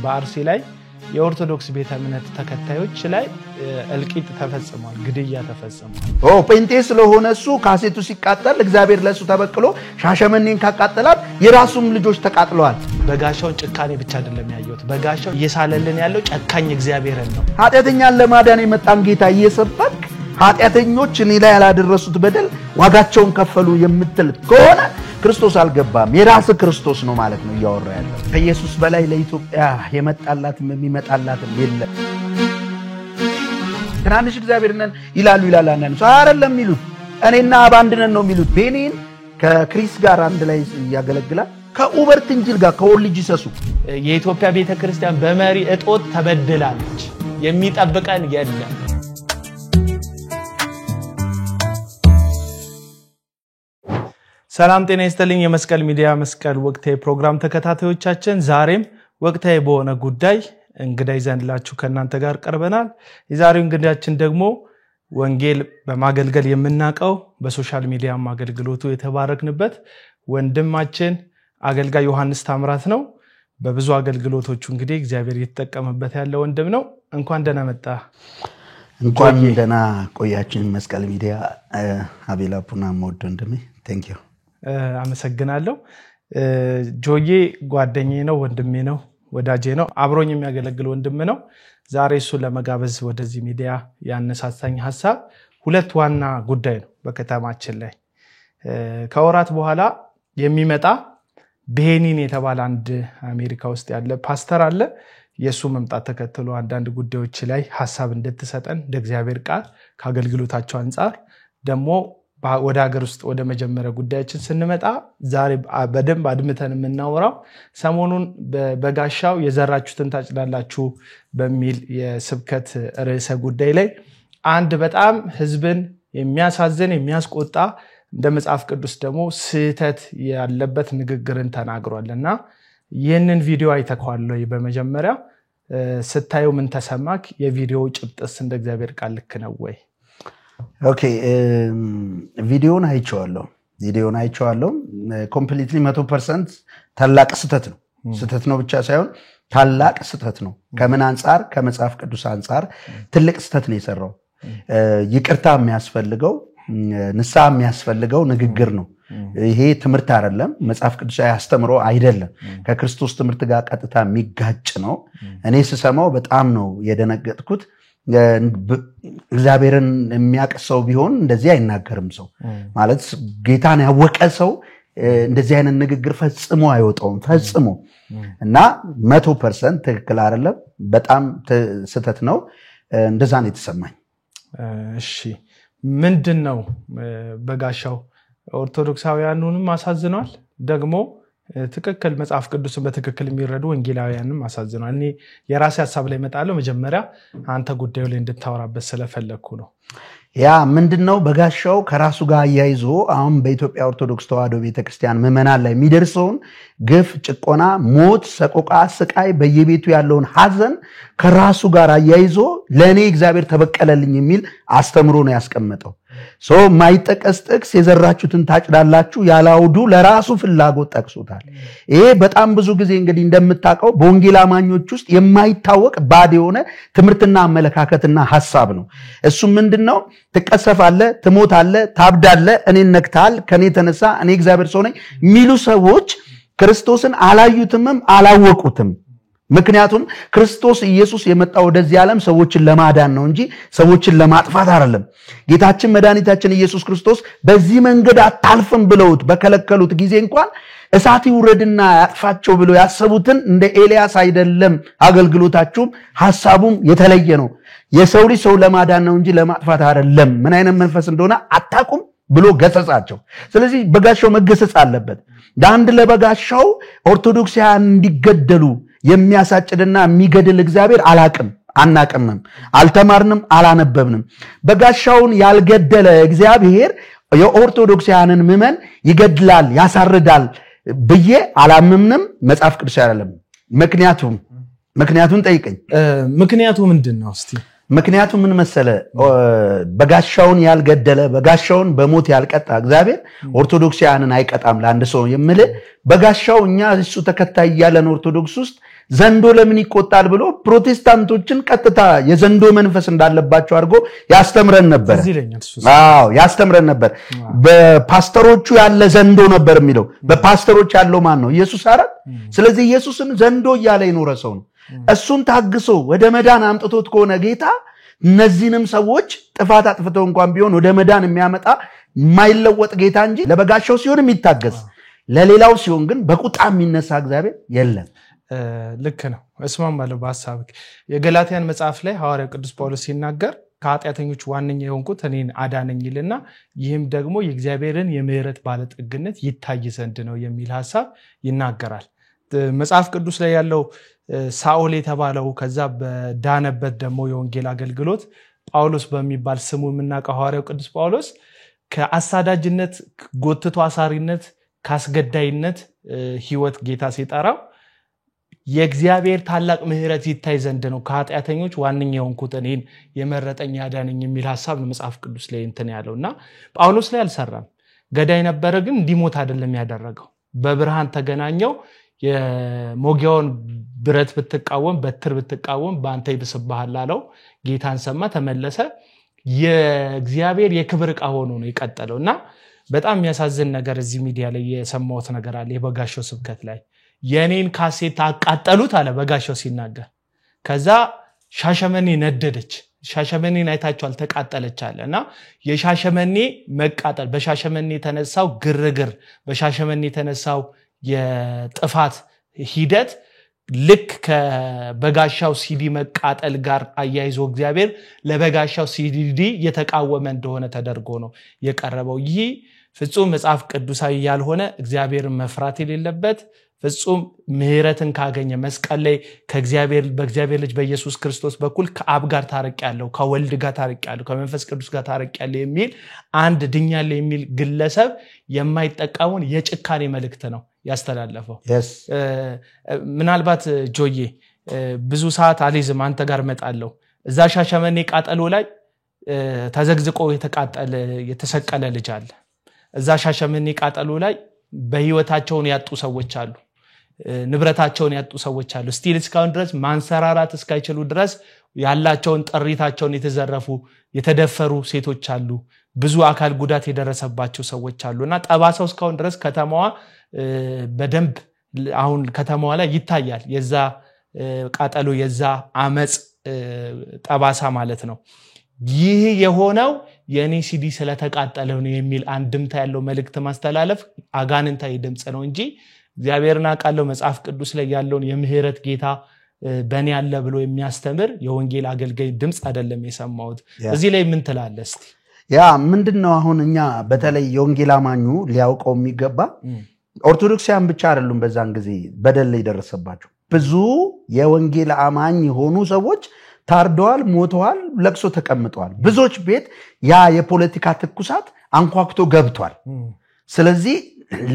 በአርሲ ላይ የኦርቶዶክስ ቤተ እምነት ተከታዮች ላይ እልቂት ተፈጽሟል ግድያ ተፈጽሟል ጴንጤ ስለሆነ እሱ ካሴቱ ሲቃጠል እግዚአብሔር ለሱ ተበቅሎ ሻሸመኔን ካቃጠላት የራሱም ልጆች ተቃጥለዋል በጋሻው ጭካኔ ብቻ አይደለም ያየሁት በጋሻው እየሳለልን ያለው ጨካኝ እግዚአብሔርን ነው ኃጢአተኛን ለማዳን የመጣን ጌታ እየሰበክ ኃጢአተኞች እኔ ላይ ያላደረሱት በደል ዋጋቸውን ከፈሉ የምትል ከሆነ ክርስቶስ አልገባም የራስ ክርስቶስ ነው ማለት ነው ያወራ ያለው ከኢየሱስ በላይ ለኢትዮጵያ የመጣላትም የሚመጣላትም የለም ትናንሽ እግዚአብሔርነን ይላሉ ይላልአንዳንዱ ሰው አይደለም የሚሉት እኔና አባንድነን ነው የሚሉት ቤኒን ከክሪስ ጋር አንድ ላይ ያገለግላል ከኡበርት እንጅል ጋር ከወልጅ ይሰሱ የኢትዮጵያ ቤተክርስቲያን በመሪ እጦት ተበድላለች የሚጠብቀን የለም ሰላም ጤና ይስጥልኝ የመስቀል ሚዲያ መስቀል ወቅታዊ ፕሮግራም ተከታታዮቻችን ዛሬም ወቅታዊ በሆነ ጉዳይ እንግዳ ይዘንላችሁ ከናንተ ጋር ቀርበናል የዛሬው እንግዳችን ደግሞ ወንጌል በማገልገል የምናቀው በሶሻል ሚዲያ ማገልግሎቱ የተባረክንበት ወንድማችን አገልጋይ ዮሐንስ ታምራት ነው በብዙ አገልግሎቶቹ እንግዲህ እግዚአብሔር እየተጠቀመበት ያለ ወንድም ነው እንኳን ደህና መጣ እንኳን ደህና ቆያችን መስቀል ሚዲያ አቤላፑና ሞድ ወንድሜ ቴንክ ዩ አመሰግናለሁ ጆዬ ጓደኛዬ ነው ወንድሜ ነው ወዳጄ ነው አብሮኝ የሚያገለግል ወንድም ነው ዛሬ እሱ ለመጋበዝ ወደዚህ ሚዲያ ያነሳሳኝ ሐሳብ ሁለት ዋና ጉዳይ ነው በከተማችን ላይ ከወራት በኋላ የሚመጣ ቤኒን የተባለ አንድ አሜሪካ ውስጥ ያለ ፓስተር አለ የሱ መምጣት ተከትሎ አንዳንድ ጉዳዮች ላይ ሐሳብ እንድትሰጠን ለእግዚአብሔር ቃል ካገልግሎታቸው አንፃር ደሞ ወደ ሀገር ውስጥ ወደ መጀመሪያ ጉዳያችን ስንመጣ ዛሬ በደንብ አድምተን የምናወራው ሰሞኑን በጋሻው የዘራችሁትን ታጭዳላችሁ በሚል የስብከት ርዕሰ ጉዳይ ላይ አንድ በጣም ህዝብን የሚያሳዝን የሚያስቆጣ እንደ መጽሐፍ ቅዱስ ደግሞ ስህተት ያለበት ንግግርን ተናግሯልና ይህንን ቪዲዮ አይተከዋል ወይ በመጀመሪያ ስታዩ ምን ተሰማክ የቪዲዮ ጭብጥስ እንደ እግዚአብሔር ቃል ልክ ነው ወይ ኦኬ ቪዲዮን አይቼዋለሁ ኮምፕሊትሊ 100% ታላቅ ስህተት ነው ብቻ ሳይሆን ታላቅ ስህተት ነው ከምን አንፃር ከመጽሐፍ ቅዱስ አንፃር ትልቅ ስህተት ነው የሰራው ይቅርታ የሚያስፈልገው ንስሐ የሚያስፈልገው ንግግር ነው ይሄ ትምህርት አይደለም መጽሐፍ ቅዱሳዊ አስተምሮ አይደለም ከክርስቶስ ትምህርት ጋር ቀጥታ የሚጋጭ ነው እኔ ስሰማው በጣም ነው የደነገጥኩት እግዚአብሔርን የሚያቀሰው ቢሆን እንደዚህ አይናገርም ሰው ማለት ጌታን ያወቀ ሰው እንደዚህ አይነት ንግግር ፈጽሞ አይወጣውም ፈጽሞ እና 100% ትክክል አይደለም በጣም ስህተት ነው እንደዛ ነው የተሰማኝ እሺ ምንድነው በጋሻው ኦርቶዶክሳውያኑንም አሳዝኗል ደግሞ ትክክል መጽሐፍ ቅዱስን በትክክል የሚረዱ ወንጌላውያንም አሳዝኗል እኔ የራሴ ሐሳብ ላይ መጣለው መጀመሪያ አንተ ጉዳዩ ላይ እንድታወራበት ስለፈለኩ ነው ያ ምንድነው በጋሻው ከራሱ ጋር ያይዞ አሁን በኢትዮጵያ ኦርቶዶክስ ተዋሕዶ ቤተክርስቲያን ምዕመናን ላይ የሚደርሰውን ግፍ ጭቆና ሞት ሰቆቃ ስቃይ በየቤቱ ያለውን ሐዘን ከራሱ ጋር ያይዞ ለኔ እግዚአብሔር ተበቀለልኝ የሚል አስተምሮ ነው ያስቀመጠው ሶ ማይጠቀስ ጥቅስ የዘራችሁትን ታጭዳላችሁ ያላውዱ ለራሱ ፍላጎት ጠቅሶታል ይሄ በጣም ብዙ ጊዜ እንግዲህ እንደምታውቀው በወንጌል አማኞች ውስጥ የማይታወቅ ባድ የሆነ ትምህርትና አመለካከትና ሐሳብ ነው እሱ ምንድነው ትቀሰፋለህ ትሞታለህ ታብዳለህ እኔን ነክታል ከኔ ተነሳ እኔ እግዚአብሔር ሰው ነኝ ሚሉ ሰዎች ክርስቶስን አላዩትምም አላወቁትም ምክንያቱም ክርስቶስ ኢየሱስ የመጣው ወደዚህ ዓለም ሰዎችን ለማዳን ነው እንጂ ሰዎችን ለማጥፋት አይደለም ጌታችን መድኃኒታችን ኢየሱስ ክርስቶስ በዚህ መንገድ አታልፍም ብለውት በከለከሉት ጊዜ እንኳን እሳት ይውረድና ያጥፋቸው ብለው ያሰቡትን እንደ ኤልያስ አይደለም አገልግሎታችሁም ሐሳቡም የተለየ ነው የሰው ልጅ ሰው ለማዳን ነው እንጂ ለማጥፋት አይደለም ምን አይነት መንፈስ እንደሆነ አታቁም ብሎ ገሰጻቸው ስለዚህ በጋሻው መገሰጽ አለበት ዳንድ ለበጋሻው ኦርቶዶክሳውያን እንዲገደሉ የሚያሳጭድና የሚገድል እግዚአብሔር አናቅምም አልተማርንም አላነበብንም በጋሻውን ያልገደለ እግዚአብሔር የኦርቶዶክሳውያንን ምዕመን ይገድላል ያሳርዳል በየ አላምምንም መጽሐፍ ቅዱስ አይደለም ምክንያቱን ጠይቀኝ ምክንያቱ ምንድነው እስቲ ምክንያቱ ምን መሰለ በጋሻውን ያልገደለ በጋሻውን በሞት ያልቀጣ እግዚአብሔር ኦርቶዶክሳውያንን አይቀጣም ለአንድ ሰው የምል በጋሻው እኛ እሱ ተከታይ ያለን ኦርቶዶክስ ውስጥ ዘንዶ ለምን ይቆጣል ብሎ ፕሮቴስታንቶችን ቀጥታ የዘንዶ መንፈስ እንዳለባቸው አድርጎ ያስተምረን ነበር ያስተምረን ነበር በፓስተሮቹ ያለ ዘንዶ ነበር የሚለው በፓስተሮች ያለው ማን ነው ኢየሱስ አይደል ስለዚህ ኢየሱስን ዘንዶ እያለ ይኖረ ሰው ነው እሱን ታግሶ ወደ መዳን አምጥቶት ከሆነ ጌታ እነዚህንም ሰዎች ጥፋት አጥፍተው እንኳን ቢሆን ወደ መዳን የሚያመጣ ማይለወጥ ጌታ እንጂ ለበጋሻው ሲሆን የሚታገስ ለሌላው ሲሆን ግን በቁጣ የሚነሳ እግዚአብሔር የለም ልክ ነው እስማማለሁ በሐሳብ የገላትያን መጽሐፍ ላይ ሐዋርያው ቅዱስ ጳውሎስ ሲናገር ከኃጢአተኞች ዋነኛ የሆንኩት እኔን አዳነኝ ይልና ይህም ደግሞ የእግዚአብሔርን የምህረት ባለጠግነት ይታይ ዘንድ ነው የሚል ሐሳብ ይናገራል መጽሐፍ ቅዱስ ላይ ያለው ሳኦል የተባለው ከዛ በዳነበት ደግሞ የወንጌል አገልግሎት ጳውሎስ በሚባል ስሙ የምናውቀው ሐዋርያው ቅዱስ ጳውሎስ ከአሳዳጅነት ጎትቶ አሳሪነት ካስገዳይነት ህይወት ጌታ ሲጠራው የእግዚአብሔር ታላቅ ምህረት ይታይ ዘንድ ነው ከኃጢአተኞች ዋነኛ የሆንኩት እኔን የመረጠኝ ያዳነኝ የሚል ሐሳብ ነው መጽሐፍ ቅዱስ ላይ እንትን ያለውና ጳውሎስ ላይ አልሰራም ገዳይ ነበር ግን እንዲሞት አይደለም ያደረገው በብርሃን ተገናኘው የሞጊያውን ብረት ብትቃወም በትር ብትቃወም በአንተ ይብስብሃል አለው ጌታን ሰማ ተመለሰ የእግዚአብሔር የክብር ዕቃ ሆኖ ነው የቀጠለውና በጣም የሚያሳዝን ነገር እዚህ ሚዲያ ላይ የሰማሁት ነገር አለ የበጋሻው ስብከት ላይ የኔን ካሴት አቃጠሉት አለ በጋሻው ሲናገር ከዛ ሻሸመኔ ነደደች ሻሸመኔን አይታችኋል ተቃጠለች አለና የሻሸመኔ መቃጠል በሻሸመኔ የተነሳው ግርግር በሻሸመኔ የተነሳው የጥፋት ሂደት ልክ ከበጋሻው ሲዲ መቃጠል ጋር አያይዞ እግዚአብሔር ለበጋሻው ሲዲ የተቃወመ እንደሆነ ተደርጎ ነው የቀረበው ይህ ፍጹም መጽሐፍ ቅዱሳዊ ያልሆነ እግዚአብሔርን መፍራት የሌለበት ፍጹም ምህረትን ካገኘ መስቀል ላይ ከእግዚአብሔር በእግዚአብሔር ልጅ በኢየሱስ ክርስቶስ በኩል ከአብ ጋር ታረቂያለሁ ከወልድ ጋር ታረቂያለሁ ከመንፈስ ቅዱስ ጋር ታረቂያለሁ የሚል አንድ ድኛለ የሚል ግለሰብ የማይጠቀሙን የጭካኔ መልእክት ነው ያስተላለፈው ምናልባት ጆዬ ብዙ ሰዓት አሊዝም አንተ ጋር መጣለው እዛ ሻሸመኔ ቃጠሎ ላይ ተዘግዝቆ የተሰቀለ ልጅ አለ እዛ ሻሸመኔ ቃጠሎ ላይ በህይወታቸውን ያጡ ሰዎች አሉ ንብረታቸውን ያጡ ሰዎች አሉ ስቲል እስካሁን ድረስ ማንሰራራት እስካይችሉ ድረስ ያላቸውን ጥሪታቸውን የተዘረፉ የተደፈሩ ሴቶች አሉ ብዙ አካል ጉዳት የደረሰባቸው ሰዎች አሉና ጠባሳው እስካሁን ድረስ ከተማዋ በደንብ አሁን ከተማዋ ላይ ይታያል የዛ ቃጠሎ የዛ አመጽ ጠባሳ ማለት ነው ይህ የሆነው የኔ ሲዲ ስለተቃጠለው ነው የሚል አንድምታ ያለው መልእክት ማስተላለፍ አጋንንታዊ ድምጽ ነው እንጂ እግዚአብሔርና ቃለው መጽሐፍ ቅዱስ ላይ ያለውን የምህረት ጌታ በእኔ ያለ ብሎ የሚያስተምር የወንጌል አገልጋይ ድምጽ አይደለም የሰማሁት እዚህ ላይ ምን ትላለህ እስቲ ያ ምንድነው አሁን እኛ በተለይ የወንጌል አማኙ ሊያውቀው የሚገባ ኦርቶዶክሳውያን ብቻ አይደሉም በዛን ጊዜ በደል ይደረሰባቸው ብዙ የወንጌል አማኝ የሆኑ ሰዎች ታርደዋል ሞተዋል ለቅሶ ተቀምጠዋል ብዙዎች ቤት ያ የፖለቲካ ትኩሳት አንኳክቶ ገብቷል ስለዚህ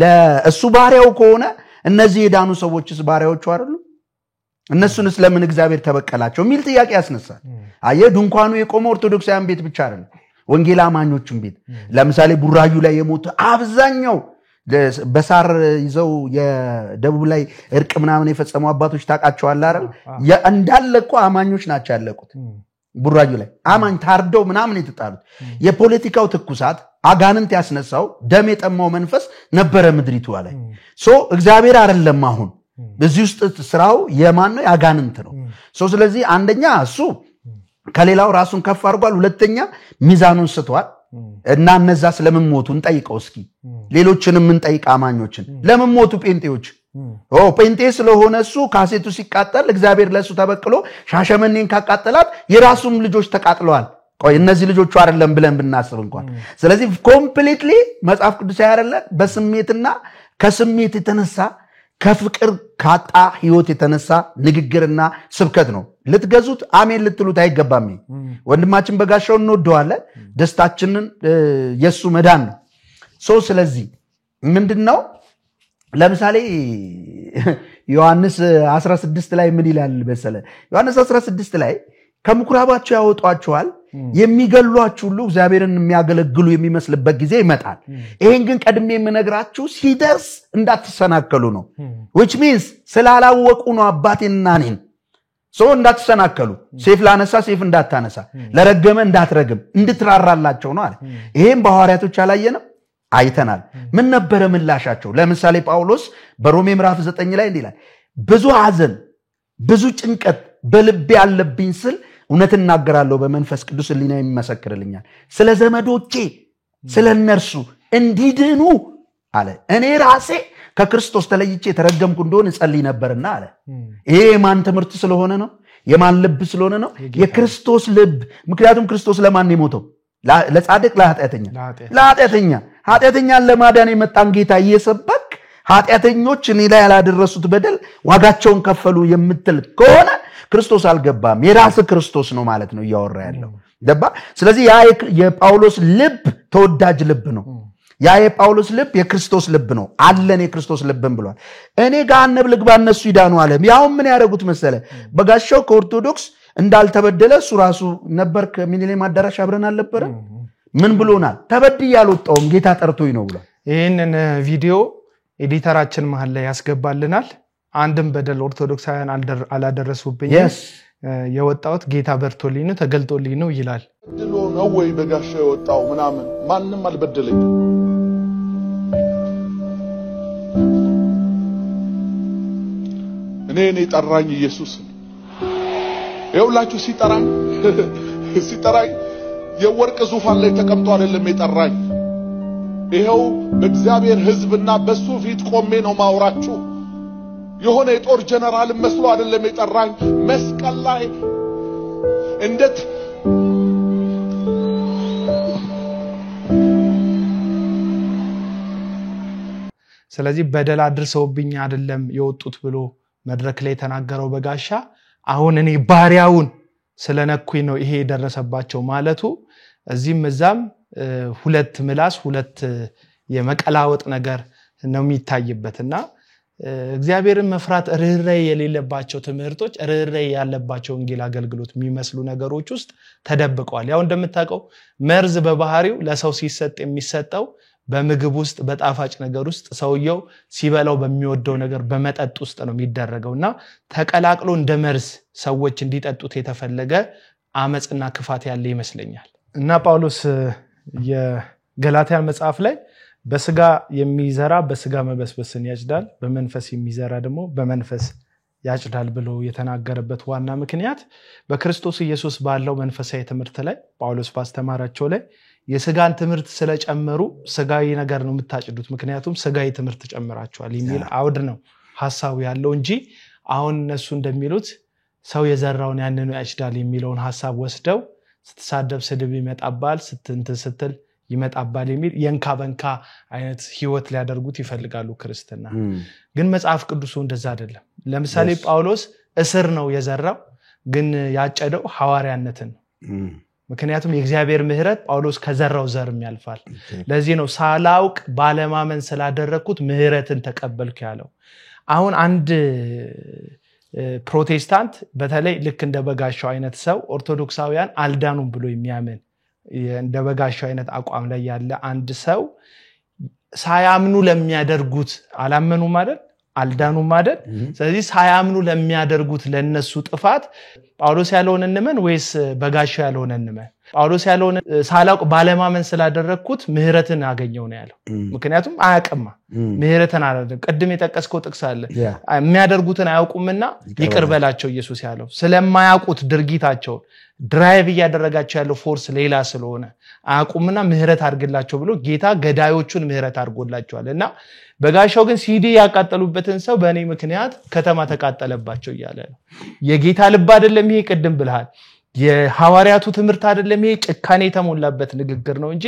ለእሱ ባሪያው ከሆነ እነዚህ የዳኑ ሰዎችስ ባሪያዎቹ አይደሉ እነሱንስ ለምን እግዚአብሔር ተበቀላቸው የሚል ጥያቄ ያስነሳል አየ ድንኳኑ የቆመው ኦርቶዶክሳውያን ቤት ብቻ አይደለም ወንጌል አማኞችም ቤት ለምሳሌ ቡራዩ ላይ የሞተ አብዛኛው በሳር ይዘው የደቡብ ላይ እርቅ ምናምን የፈጸሙ አባቶች ታቃቸዋል አይደል እንዳለቁ አማኞች ናቸው ያለቁት ቡራዩ ላይ አማኝ ታርደው ምናምን የተጣሉት የፖለቲካው ትኩሳት አጋንንት ያስነሳው ደም የጠማው መንፈስ ነበረ ምድሪቱ ላይ እግዚአብሔር አይደለም አሁን በዚህ ውስጥ ስራው የማን ነው ያጋንንት ነው ስለዚህ አንደኛ እሱ ከሌላው ራሱን ከፍ አድርጓል ሁለተኛ ሚዛኑን ስቷል እና እነዛ ስለምን ሞቱ እንጠይቀው እስኪ ሌሎችንም ምን ጠይቅ አማኞችን ለምን ሞቱ ጴንጤዎች ጴንጤ ስለሆነ እሱ ካሴቱ ሲቃጠል እግዚአብሔር ለሱ ተበቅሎ ሻሸመኔን ካቃጠላት የራሱም ልጆች ተቃጥለዋል ቆይ እነዚህ ልጆቹ አይደለም ብለን ብናስብ እንኳን ስለዚህ ኮምፕሊትሊ መጽሐፍ ቅዱስ ያያረለ በስሜትና ከስሜት የተነሳ ከፍቅር ካጣ ህይወት የተነሳ ንግግርና ስብከት ነው ልትገዙት አሜን ልትሉት አይገባም ወንድማችን በጋሻው እንወደዋለን ደስታችንን የሱ መዳን ነው ስለዚህ ምንድነው ለምሳሌ ዮሐንስ 16 ላይ ምን ይላል በሰለ ዮሐንስ 16 ላይ ከምኩራባቸው ያወጧቸዋል የሚገሏችሁ ሁሉ እግዚአብሔርን የሚያገለግሉ የሚመስልበት ጊዜ ይመጣል ይሄን ግን ቀድሜ የምነግራችሁ ሲደርስ እንዳትሰናከሉ ነው which means ስላላወቁ ነው አባቴና እኔን ሰው እንዳትሰናከሉ ሴፍ ላነሳ ሴፍ እንዳታነሳ ለረገመ እንዳትረግም እንድትራራላቸው ነው አለ ይሄን በሐዋርያቶች አላየንም አይተናል ምን ነበር ምላሻቸው ለምሳሌ ጳውሎስ በሮሜ ምዕራፍ 9 ላይ እንዲላል ብዙ ሐዘን ብዙ ጭንቀት በልቤ ያለብኝ ስል እውነት እናገራለሁ በመንፈስ ቅዱስ ሊና የሚመሰክርልኛል ስለ ዘመዶቼ ስለ እነርሱ እንዲድኑ አለ እኔ ራሴ ከክርስቶስ ተለይቼ ተረገምኩ እንደሆነ ጸልይ ነበርና አለ ይሄ ማን ትምርት ስለሆነ ነው የማን ልብ ስለሆነ ነው የክርስቶስ ልብ ምክንያቱም ክርስቶስ ለማን ነው የሞተው ለጻድቅ ለኃጢአተኛ ኃጢአተኛን ለማዳን የመጣን ጌታ እየሰበክ ኃጢአተኞች እኔ ላይ ያላደረሱት በደል ዋጋቸውን ከፈሉ የምትል ከሆነ ክርስቶስ አልገባም የራስ ክርስቶስ ነው ማለት ነው ያወራ ያለው ደባ ስለዚህ ያ የጳውሎስ ልብ ተወዳጅ ልብ ነው ያ የጳውሎስ ልብ የክርስቶስ ልብ ነው አለን የክርስቶስ ልብም ብሏል እኔ ገሃነም ልግባ እነሱ ይዳኑ አለ ያው ምን ያደርጉት መሰለ በጋሻው ከኦርቶዶክስ እንዳልተበደለ እሱ ራሱ ነበር ከሚኒሌም አዳራሽ አብረን አልነበረ ምን ብሎናል ተበድይ ያልወጣውም ጌታ ጠርቶኝ ነው ብሏል ይሄንን ቪዲዮ ኤዲተራችን መሃል ላይ ያስገባልናል አንድም በደል ኦርቶዶክሳውያን አላደረሱብኝ የወጣውት ጌታ በርቶልኝ ነው ተገልጦልኝ ነው ይላል ድሎ ነው ወይ በጋሻው የወጣው ምናምን ማንንም አልበደለኝ እኔ ጠራኝ ኢየሱስ ይኸውላችሁ ሲጠራኝ የወርቅ ዙፋን ላይ ተቀምጦ አይደለም የጠራኝ ይሄው በእግዚአብሔር ሕዝብና በሱ ፊት ቆሜ ነው ማውራችሁ የሆነ የጦር ጀነራል መስሎ አይደለም የጠራኝ መስቀል ላይ እንዴት ስለዚህ በደል አድርሰውብኝ አይደለም የወጡት ብሎ መድረክ ላይ ተናገረው በጋሻ አሁን እኔ ባሪያውን ስለነኩኝ ነው ይሄ ደረሰባቸው ማለቱ እዚህም እዛም ሁለት ምላስ ሁለት የመቀላወጥ ነገር ነው የሚታይበትና እግዚአብሔርን መፍራት ርህራሄ የሌለባቸው ትምህርቶች ርህራሄ ያለባቸው ወንጌል አገልግሎት የሚመስሉ ነገሮች ውስጥ ተደብቀዋል ያው እንደምታውቀው መርዝ በባህሪው ለሰው ሲሰጥ የሚሰጠው በምግብ ውስጥ በጣፋጭ ነገር ውስጥ ሰውየው ሲበላው በሚወደው ነገር በመጠጥ ውስጥ ነው የሚደረገውና ተቀላቅሎ እንደ መርዝ ሰዎች እንዲጠጡት የተፈለገ አመጽና ክፋት ያለ ይመስለኛል እና ጳውሎስ የገላትያን መጽሐፍ ላይ በስጋ የሚዘራ በስጋ መበስበስን ያጭዳል በመንፈስ የሚዘራ ደግሞ በመንፈስ ያጭዳል ብሎ የተናገረበት ዋና ምክንያት በክርስቶስ ኢየሱስ ባለው መንፈሳዊ ትምህርት ላይ ጳውሎስ ባስተማራቸው ላይ የስጋን ትምህርት ስለጨመሩ ስጋዊ ነገር ነው የምታጭዱት ምክንያቱም ስጋዊ ትምህርት ጨምራቸዋል የሚል አውድ ነው ሐሳቡ ያለው እንጂ አሁን እነሱ እንደሚሉት ሰው የዘራውን ያንኑ ያጭዳል የሚለውን ሐሳብ ወስደው ስትሳደብ ስድብ ይመጣባል ስትል ይመጣባል የሚል የንካ በንካ አይነት ህይወት ሊያደርጉት ይፈልጋሉ ክርስቲያና ግን መጽሐፍ ቅዱሱ እንደዛ አይደለም ለምሳሌ ጳውሎስ እስር ነው የዘራው ግን ያጨደው ሐዋርያነትን ምክንያቱም የእግዚአብሔር ምህረት ጳውሎስ ከዘራው ዘርም ያልፋል ለዚህ ነው ሳላውቅ ባለማመን ስላደረኩት ምህረትን ተቀበልኩ ያለው አሁን አንድ ፕሮቴስታንት በተለይ ልክ እንደ በጋሻው አይነት ሰው ኦርቶዶክሳውያን አልዳኑም ብሎ የሚያምን እንደ በጋሻው አይነት አቋም ላይ ያለ አንድ ሰው ሳያምኑ ለሚያደርጉት አላመኑ ማለት አልዳኑ ማለት ስለዚህ ሳያምኑ ለሚያደርጉት ለነሱ ጥፋት ጳውሎስ ያለውን እንመን ወይስ በጋሻው ያለውን እንመን ጳውሎስ ያለውን ሳላውቅ ባለማመን ስላደረኩት ምህረትን አገኘው ነው ያለው ምክንያቱም አያቀማ ምህረትን አላደረገ ቀድም የጠቀስከው ጥቅስ አለ የሚያደርጉትን አያውቁምና ይቅር በላቸው ኢየሱስ ያለው ስለማያውቁት ድርጊታቸው ድራይቭ ያደረጋቸው ያለው ፎርስ ሌላ ስለሆነ አያውቁምና ምህረት አድርግላቸው ብሎ ጌታ ገዳዮቹን ምህረት አድርጎላቸዋልና በጋሻው ግን ሲዲ ያቃጠሉበትን ሰው በእኔ ምክንያት ከተማ ተቃጠለባቸው ይያለ ነው የጌታ ልብ አይደለም ይሄ ቀድም ብለሃል የሐዋርያቱ ትምህርት አይደለም ይሄ ጭካኔ የተሞላበት ንግግር ነው እንጂ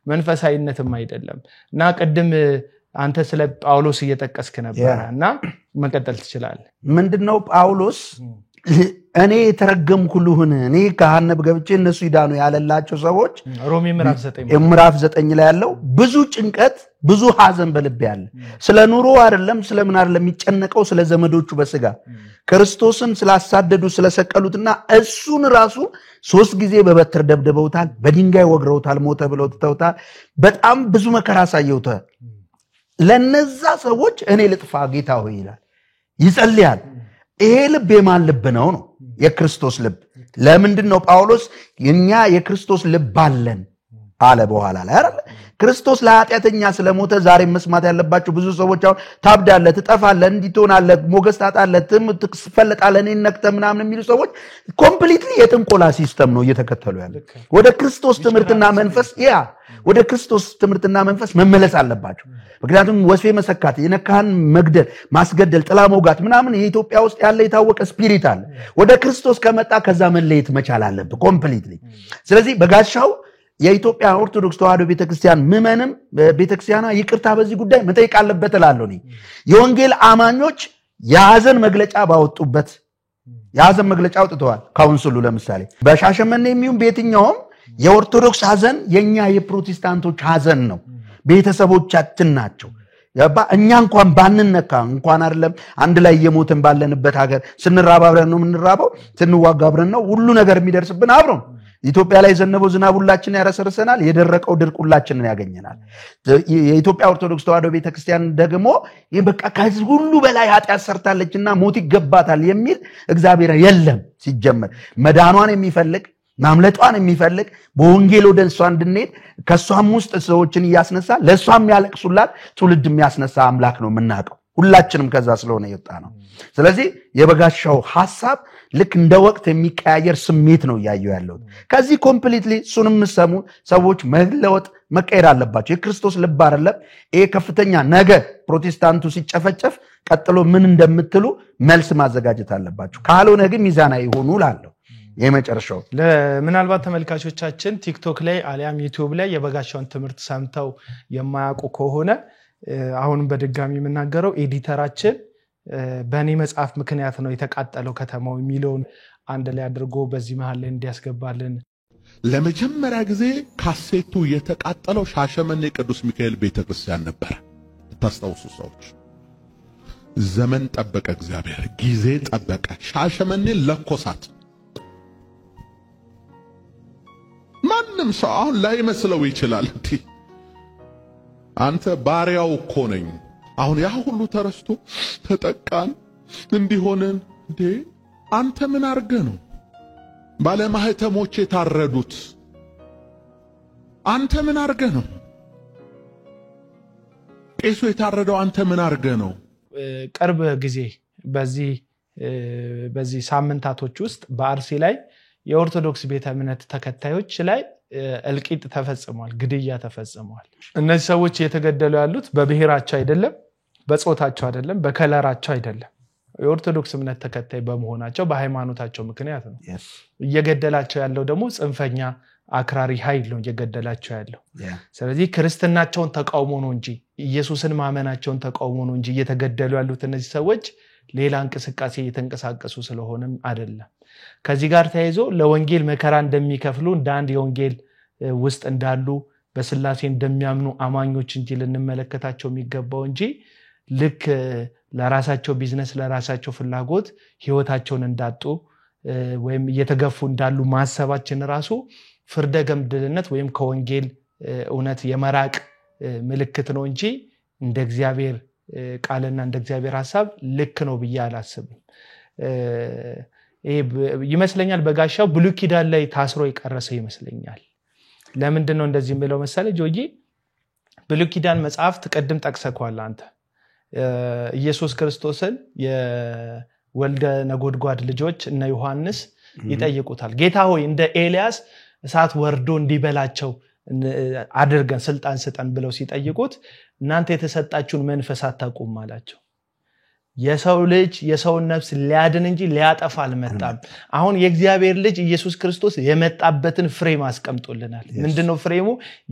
መንፈሳዊነትም አይደለም እና ቀድም አንተ ስለ ጳውሎስ እየተጠቀስክ ነበርና መቀጠል ትችላለህ ምንድነው ጳውሎስ እኔ ተረገምኩልሁን እኔ ገሃነም ገብቼ እነሱ ይዳኑ ያለላቸው ሰዎች ሮሜ ምዕራፍ 9 ላይ ያለው ብዙ ጭንቀት ብዙ ሐዘን በልብ ያለ ስለ ኑሮ አይደለም ስለምን አይደለም የሚጨነቀው ስለ ዘመዶቹ በስጋ ክርስቶስን ስላሳደዱ ስለሰቀሉትና እሱን ራሱ 3 ጊዜ በበትር ደብድበውታል በድንጋይ ወግረውታል ሞተ ብለው ተውታል በጣም ብዙ መከራ ሳይውታል ለነዛ ሰዎች እኔ ልጥፋ ጌታ ሆይ ይላል ይጸልያል ይሄ ልብ የማን ልብ ነው የክርስቶስ ልብ ለምንድነው ጳውሎስ የኛ የክርስቶስ ልብ አለን አለ በኋላ ላይ አይደል ክርስቶስ ለኃጢአተኛ ስለሞተ ዛሬ መስማት ያለባችሁ ብዙ ሰዎች አሁን ታብዳለህ ትጠፋለህ እንዲትሆናለህ ሞገስ ታጣለህ ትፈልጣለህ እኔን ነክተህ ምናምን የሚሉ ሰዎች ኮምፕሊትሊ የጥንቆላ ሲስተም ነው እየተከተሉ ያለው ወደ ክርስቶስ ትምህርትና መንፈስ ወደ ክርስቶስ ትምህርትና መንፈስ መመለስ አለባችሁ ምክንያቱም ወስፌ መሰካት የነካን መግደል ማስገደል ጥላ መውጋት ምናምን የኢትዮጵያ ውስጥ ያለ የታወቀ ስፒሪት አለ ወደ ክርስቶስ ከመጣ ከዛ መለየት መቻል አለበት ኮምፕሊትሊ ስለዚህ በጋሻው የኢትዮጵያ ኦርቶዶክስ ተዋሕዶ ቤተክርስቲያን ምመንም ቤተክርስቲያኗ ይቅርታ በዚህ ጉዳይ መጠየቅ አለበት እላለሁ ነኝ የወንጌል አማኞች የሐዘን መግለጫ ባወጡበት የሐዘን መግለጫ አውጥተዋል ካውንስሉ ለምሳሌ በሻሸመኔ የሚዩም በየትኛውም የኦርቶዶክስ ሐዘን የኛ የፕሮቴስታንቶች ሐዘን ነው ቤተሰቦቻችን ናቸው ያባ እኛ እንኳን ባንነካ እንኳን አይደለም አንድ ላይ የሞተን ባለንበት ሀገር ስንራባብረን ነው ምንራባው ስንዋጋብረን ነው ሁሉ ነገር የሚደርስብን አብሮን ኢትዮጵያ ላይ ዘነበው ዝናብ ሁላችን ያረሰርሰናል የደረቀው ድርቅ ሁላችንን ያገኘናል የኢትዮጵያ ኦርቶዶክስ ተዋሕዶ ቤተክርስቲያን ደግሞ በቃ ከዚህ ሁሉ በላይ ኃጢአት ሰርታለችና ሞት ይገባታል የሚል እግዚአብሔር የለም ሲጀመር መዳኗን የሚፈልግ ማምለጧን የሚፈልግ በወንጌል ወደ እሷ እንድንሄድ ከሷም ውስጥ ሰዎችን ያስነሳ ለሷም ያለቅሱላት ትውልድ የሚያስነሳ አምላክ ነው ምናቀው ሁላችንም ከዛ ስለሆነ ይወጣ ነው ስለዚህ የበጋሻው ሐሳብ ልክ እንደ ወቅት የሚቀያየር ስሜት ነው ያየው ያለው ከዚህ ኮምፕሊትሊ ሱንም ሰሙ ሰዎች መለወጥ መቀየር አለባቸው የክርስቶስ ልብ አይደለም ይሄ ከፍተኛ ነገ ፕሮቴስታንቱ ሲጨፈጨፍ ቀጥሎ ምን እንደምትሉ መልስ ማዘጋጀት አለባቸው ካልሆነ ግን ሚዛናዊ ሆኑ ላለው የመጨረሻው ለምናልባት ተመልካቾቻችን ቲክቶክ ላይ አሊያም ዩቲዩብ ላይ የበጋሻውን ትምህርት ሰምተው የማያውቁ ከሆነ አሁን በድጋሚ የምናገረው ኤዲተራችን በእኔ መጽሐፍ ምክንያት ነው የተቃጠለው ከተማው የሚለውን አንድ ላይ አድርጎ በዚህ መሃል ላይ እንዲያስገባልን ለመጀመሪያ ጊዜ ካሴቱ የተቃጠለው ሻሸመኔ ቅዱስ ሚካኤል ቤተክርስቲያን ነበር ታስታውሱ ሰዎች ዘመን ጠበቀ እግዚአብሔር ጊዜ ጠበቀ ሻሸመኔ ለኮሳት ማንም ሰው አሁን ላይ መስለው ይችላል አንተ ባሪያው እኮ ነኝ አሁን ያ ሁሉ ተረስቶ ተጠቃን እንዲሆነን እንዴ አንተ ምን አርገ ነው ባለማህተሞች የታረዱት አንተ ምን አርገ ነው ቄሱ የታረደው አንተ ምን አርገ ነው ቅርብ ጊዜ በዚህ ሳምንታቶች ውስጥ በአርሲ ላይ የኦርቶዶክስ ቤተ እምነት ተከታዮች ላይ እልቂት ተፈጽሟል ግድያ ተፈጽሟል እነዚህ ሰዎች የተገደሉ ያሉት በብሔራቸው አይደለም በጾታቸው አይደለም በከለራቸው አይደለም የኦርቶዶክስ እምነት ተከታይ በመሆናቸው በሃይማኖታቸው ምክንያት ነው እየገደላቸው ያለው ደግሞ ጽንፈኛ አክራሪ ኃይል ነው እየገደላቸው ያለው ስለዚህ ክርስትናቸውን ተቃውሞ ነው እንጂ ኢየሱስን ማመናቸውን ተቃውሞ ነው እንጂ እየተገደሉ ያሉት እነዚህ ሰዎች ሌላ እንቅስቃሴ እየተንቀሳቀሱ ስለሆነም አይደለም ከዚህ ጋር ተያይዞ ለወንጌል መከራ እንደሚከፍሉ እንዳንድ የወንጌል ውስጥ እንዳሉ በስላሴ እንደሚያምኑ አማኞች እንጂ ልንመለከታቸው የሚገባው እንጂ ልክ ለራሳቸው ቢዝነስ ለራሳቸው ፍላጎት ህይወታቸውን እንዳጡ ወይም እየተገፉ እንዳሉ ማሰባችን ራሱ ፍርደ ገምድልነት ወይም ከወንጌል እውነት የመራቅ ምልክት ነው እንጂ እንደ እግዚአብሔር ቃልና እንደ እግዚአብሔር ሐሳብ ልክ ነው ብዬ አላስብም ይመስለኛል በጋሻው ብሉይ ኪዳን ላይ ታስሮ የቀረሰ ይመስለኛል ለምንድን ነው እንደዚህ የሚለው መሰለ ጆጂ ብሉይ ኪዳን መጽሐፍ ተቀድም ጠቅሰኳል አንተ ኢየሱስ ክርስቶስን የወልደ ነጎድጓድ ልጆች እና ዮሐንስ ይጠይቁታል ጌታ ሆይ እንደ ኤልያስ እሳት ወርዶ እንዲበላቸው አድርገን ስልጣን ስጠን ብለው ሲጠይቁት እናንተ የተሰጣችሁን መንፈስ አታውቁም አላቸው የሰው ልጅ የሰውን ነፍስ ሊያድን እንጂ ሊያጠፋ አልመጣም አሁን የእግዚአብሔር ልጅ ኢየሱስ ክርስቶስ የመጣበትን ፍሬም አስቀምጦልናል ምንድነው ፍሬሙ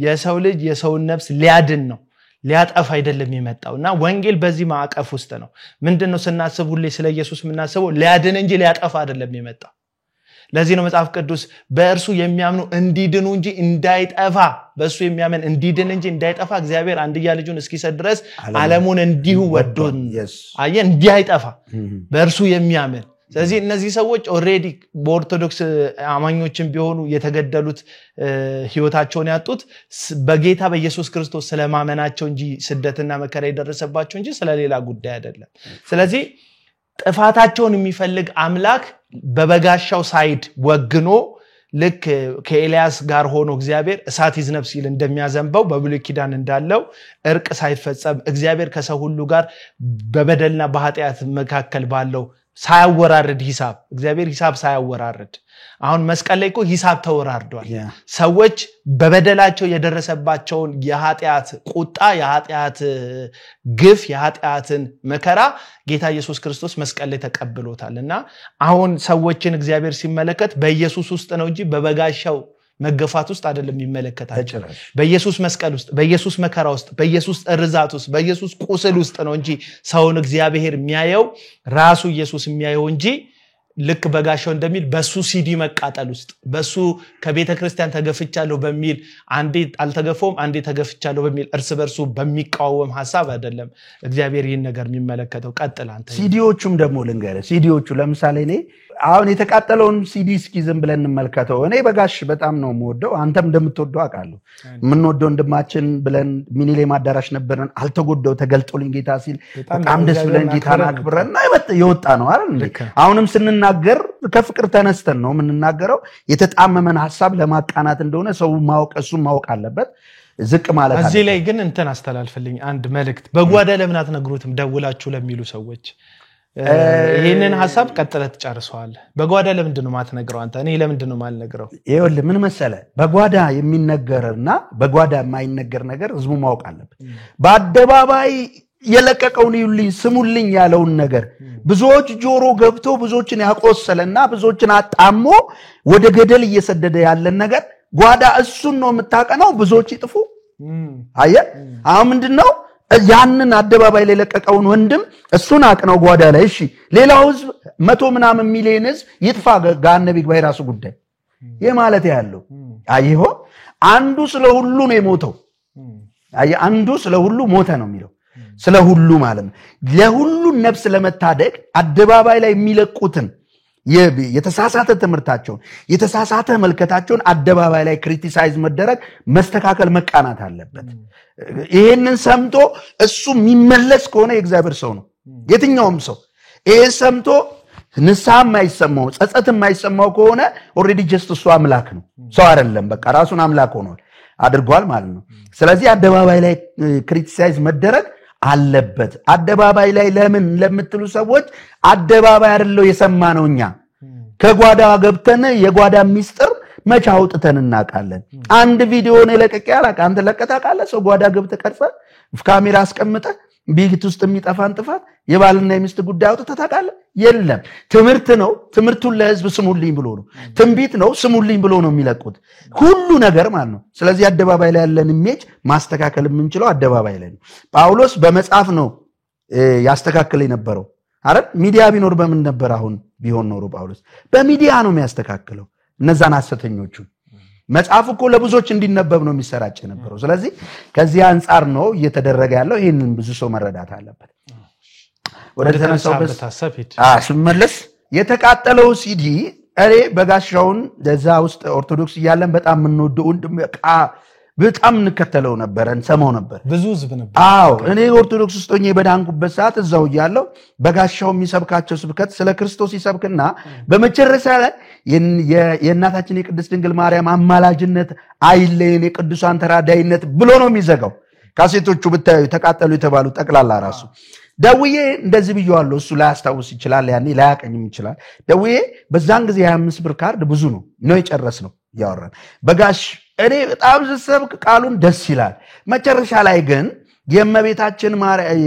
የሰው ልጅ የሰውን ነፍስ ሊያድን ነው ሊያጠፋ አይደለም የመጣውና ወንጌል በዚህ ማዕቀፍ ውስጥ ነው ምንድነው ስናስብ ሁሌ ስለ ኢየሱስ ምናስበው ሊያድን እንጂ ሊያጠፋ አይደለም የመጣው ለዚህ ነው መጽሐፍ ቅዱስ በእርሱ የሚያምኑ እንዲድኑ እንጂ እንዳይጠፋ በእሱ የሚያምን እንዲድን እንጂ እንዳይጠፋ እግዚአብሔር አንድያ ልጁን እስኪሰጥ ድረስ ዓለሙን እንዲሁ ወዶን አየ እንዲያይጠፋ በእርሱ የሚያምን ስለዚህ እነዚህ ሰዎች ኦሬዲ በኦርቶዶክስ አማኞችም ቢሆኑ የተገደሉት ህይወታቸውን ያጡት በጌታ በኢየሱስ ክርስቶስ ስለማመናቸው እንጂ ስደትና መከራ የደረሰባቸው እንጂ ስለሌላ ጉዳይ አይደለም ስለዚህ ጥፋታቸውን የሚፈልግ አምላክ በበጋሻው ሳይድ ወግኖ ልክ ከኤልያስ ጋር ሆኖ እግዚአብሔር እሳት ይዝነብ ሲል እንደሚያዘንበው በብሉይ ኪዳን እንዳለው እርቅ ሳይፈጸም እግዚአብሔር ከሰው ሁሉ ጋር በበደልና በኃጢአት መካከል ባለው ሳያወራርድ ሂሳብ እግዚአብሔር ሂሳብ ሳያወራርድ አሁን መስቀል ላይ እኮ ሂሳብ ተወራርዷል ሰዎች በበደላቸው የደረሰባቸውን የኃጢአት ቁጣ የኃጢአት ግፍ የኃጢአትን መከራ ጌታ ኢየሱስ ክርስቶስ መስቀል ላይ ተቀብሎታልና አሁን ሰዎችን እግዚአብሔር ሲመለከት በኢየሱስ ውስጥ ነው እንጂ በበጋሻው መገፋት ውስጥ አይደለም የሚመለከታቸው በኢየሱስ መስቀል ውስጥ በኢየሱስ መከራ ውስጥ በኢየሱስ እርዛት ውስጥ በኢየሱስ ቁስል ውስጥ ነው እንጂ ሰውን እግዚአብሔር የሚያየው ራሱ ኢየሱስ የሚያየው እንጂ ልክ በጋሻው እንደሚል በሱ ሲዲ መቃጠል ውስጥ በሱ ከቤተክርስቲያን ተገፍቻለሁ በሚል አንዴ አልተገፈውም አንዴ ተገፍቻለሁ በሚል እርስ በርሱ በሚቃወም ሐሳብ አይደለም እግዚአብሔር ይህን ነገር የሚመለከተው ቀጥል አንተ ሲዲዎቹም ደግሞ ልንገር ሲዲዎቹ ለምሳሌ እኔ አሁን የተቃጠለውን ሲዲ እስኪ ዝም ብለን እንመልከተው እኔ በጋሽ በጣም ነው የምወደው አንተም እንደምትወደው አውቃለሁ ምንወደው እንደማችን ብለን ሚኒሌም አዳራሽ ነበርን አልተጎደው ተገልጦልኝ ጌታ ሲል በጣም ደስ ብለን ጌታን አክብረን የወጣ ነው አይደል አሁንም ስንናገር ከፍቅር ተነስተን ነው የምንናገረው የተጣመመን ሐሳብ ለማቃናት እንደሆነ ሰው ማወቅ አለበት ዝቅ ማለት እዚህ ላይ ግን እንትን አስተላልፈልኝ አንድ መልእክት በጓዳ ለምን አትነግሩትም ደውላችሁ ለሚሉ ሰዎች ይሄንን ሐሳብ ቀጥለህ ተጨርሰዋል በጓዳ ለምንድን ነው ማትነግረው አንተ እኔ ለምንድን ነው ማልነግረው ይኸውልህ ምን መሰለ በጓዳ የሚነገርና በጓዳ የማይነገር ነገር ህዝቡ ማወቅ አለበት በአደባባይ የለቀቀውን ይሉልኝ ስሙልኝ ያለውን ነገር ብዙዎች ጆሮ ገብቶ ብዙዎችን ያቆሰለና ብዙዎችን አጣሞ ወደ ገደል እየሰደደ ያለን ነገር ጓዳ እሱን ነው የምታቀነው ብዙዎች ይጥፉ አየ አሁን ምንድነው ያንን አደባባይ ላይ ለቀቀውን ወንድም እሱን አቅነው ጓዳ ላይ እሺ ሌላው ህዝብ 100 ምናምን ሚሊዮን ህዝብ ይጥፋ ጋነብ ይግባ የራሱ ጉዳይ የማለት ያለው አይሆ አንዱ ስለሁሉ ነው የሞተው አንዱ ስለሁሉ ሞተ ነው የሚለው ስለሁሉ ማለት ነው ለሁሉ ነፍስ ለመታደግ አደባባይ ላይ የሚለቁትን የተሳሳተ ትምርታቸውን የተሳሳተ መልከታቸውን አደባባይ ላይ ክሪቲሳይዝ መደረግ መስተካከል መቃናት አለበት ይሄንን ሰምቶ እሱ የሚመለስ ከሆነ የእግዚአብሔር ሰው ነው የትኛውም ሰው ይሄ ሰምቶ ንስሐ የማይሰማው ጸጸት የማይሰማው ከሆነ ኦሬዲ ጀስት እሱ አምላክ ነው ሰው አይደለም በቃ ራሱን አምላክ ሆኗል አድርጓል ማለት ነው ስለዚህ አደባባይ ላይ ክሪቲሳይዝ መደረግ አለበት አደባባይ ላይ ለምን ለምትሉ ሰዎች አደባባይ አይደለም የሰማነውኛ ከጓዳ ገብተን የጓዳ ሚስጥር መቻ አውጥተን እናቃለን አንድ ቪዲዮ ነው ለቀቅ ያላቀ አንተ ለቀታቃለ ሰው ጓዳ ገብተ ቀርጸ ካሜራ አስቀምጠ ቢግት ውስጥ የሚጠፋን ጥፋት የባልና የሚስት ጉዳይ አውጥተህ ታቃለ የለም ትምርት ነው ትምርቱን ለህዝብ ስሙልኝ ብሎ ነው ትንቢት ነው ስሙልኝ ብሎ ነው የሚለቁት ሁሉ ነገር ማለት ነው ስለዚህ አደባባይ ላይ ያለን ኢሜጅ ማስተካከል የምንችለው አደባባይ ላይ ነው ጳውሎስ በመጽሐፍ ነው ያስተካክል የነበረው አይደል ሚዲያ ቢኖር በምን ነበር አሁን ቢሆን ኖሮ ጳውሎስ በሚዲያ ነው የሚያስተካክለው እነዛን ሐሰተኞቹ መጽሐፍ እኮ ለብዙዎች እንዲነበብ ነው የሚሰራጭ ነበረው ስለዚህ ከዚህ አንፃር ነው እየተደረገ ያለው ይሄንን ብዙ ሰው መረዳት አለበት ወደ ተነሳውበት ስመለስ የተቃጠለው ሲዲ እኔ በጋሻውን ለዛ ውስጥ ኦርቶዶክስ ይያለን በጣም ምንወደው በጣም እንከተለው ነበር እንሰማው ነበር ብዙ ህዝብ ነበር አዎ እኔ ኦርቶዶክስ ውስጥ ሆኜ በዳንኩበት ሰዓት እዛው ይያለው በጋሻው የሚሰብካቸው ስብከት ስለ ክርስቶስ ይሰብክና በመጨረሻ ላይ የእናታችን የቅድስት ድንግል ማርያም አማላጅነት አይለየን የቅዱሳን ተራዳይነት ብሎ ነው የሚዘጋው ካሴቶቹ ብታዩ ተቃጠሉ የተባሉ ጠቅላላ ራሱ ደውዬ እንደዚህ ብየዋለሁ እሱ ላይ አስተዋውስ ይችላል ያኔ ላይ ያቀኝም ይችላል ደውዬ በዛን ጊዜ 25 ብር ካርድ ብዙ ነው የጨረስነው ያወራን በጋሽ እኔ በጣም ዝሰብክ ቃሉን ደስ ይላል መጨረሻ ላይ ግን የእመቤታችን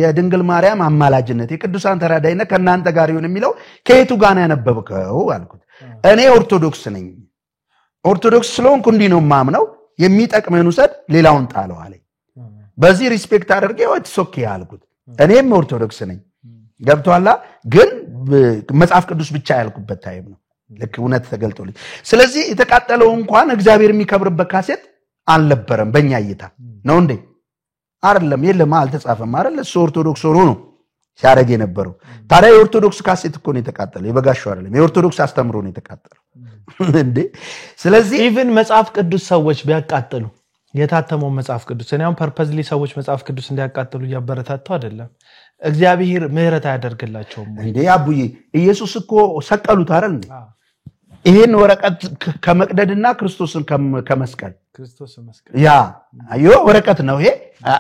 የድንግል ማርያም አማላጅነት የቅዱሳን ተራዳይነት ከናንተ ጋር ይሁን የሚለው ከየቱ ጋር ነው ያነበብከው አልኩት እኔ ኦርቶዶክስ ነኝ ኦርቶዶክስ ስለሆንኩ እንዲህ ነው ማምነው የሚጠቅመን ውሰድ ሌላውን ጣለው አለኝ በዚህ ሪስፔክት አድርጌ ወጥሶክ ያልኩት እኔም ኦርቶዶክስ ነኝ ገብቷላ ግን መጽሐፍ ቅዱስ ብቻ ያልኩበት ታይም ነው ልክ እውነት ተገልጦልኝ ስለዚህ የተቃጠለው እንኳን እግዚአብሔር የሚከብርበት ካሴት አልነበረም በእኛ እይታ ነው እንዴ አይደለም የለም አልተጻፈም አይደል እሱ ኦርቶዶክስ ሆኖ ነው ሲያረግ የነበረው ታዲያ የኦርቶዶክስ ካሴት እኮ ነው የተቃጠለው የበጋሻው አይደለም የኦርቶዶክስ አስተምሮ ነው የተቃጠለው እንዴ ስለዚህ ኢቭን መጽሐፍ ቅዱስ ሰዎች ቢያቃጥሉ የታተመው መጽሐፍ ቅዱስ እኔም ፐርፐዝሊ ሰዎች መጽሐፍ ቅዱስ እንዲያቃጥሉ ያበረታታው አይደለም እግዚአብሔር ምህረት ያደርግላቸውም እንዴ አቡዬ ኢየሱስ እኮ ሰቀሉት አይደል እንዴ ይሄን ወረቀት ከመቅደድና ክርስቶስን ከመስቀል ያ አዮ ወረቀት ነው ይሄ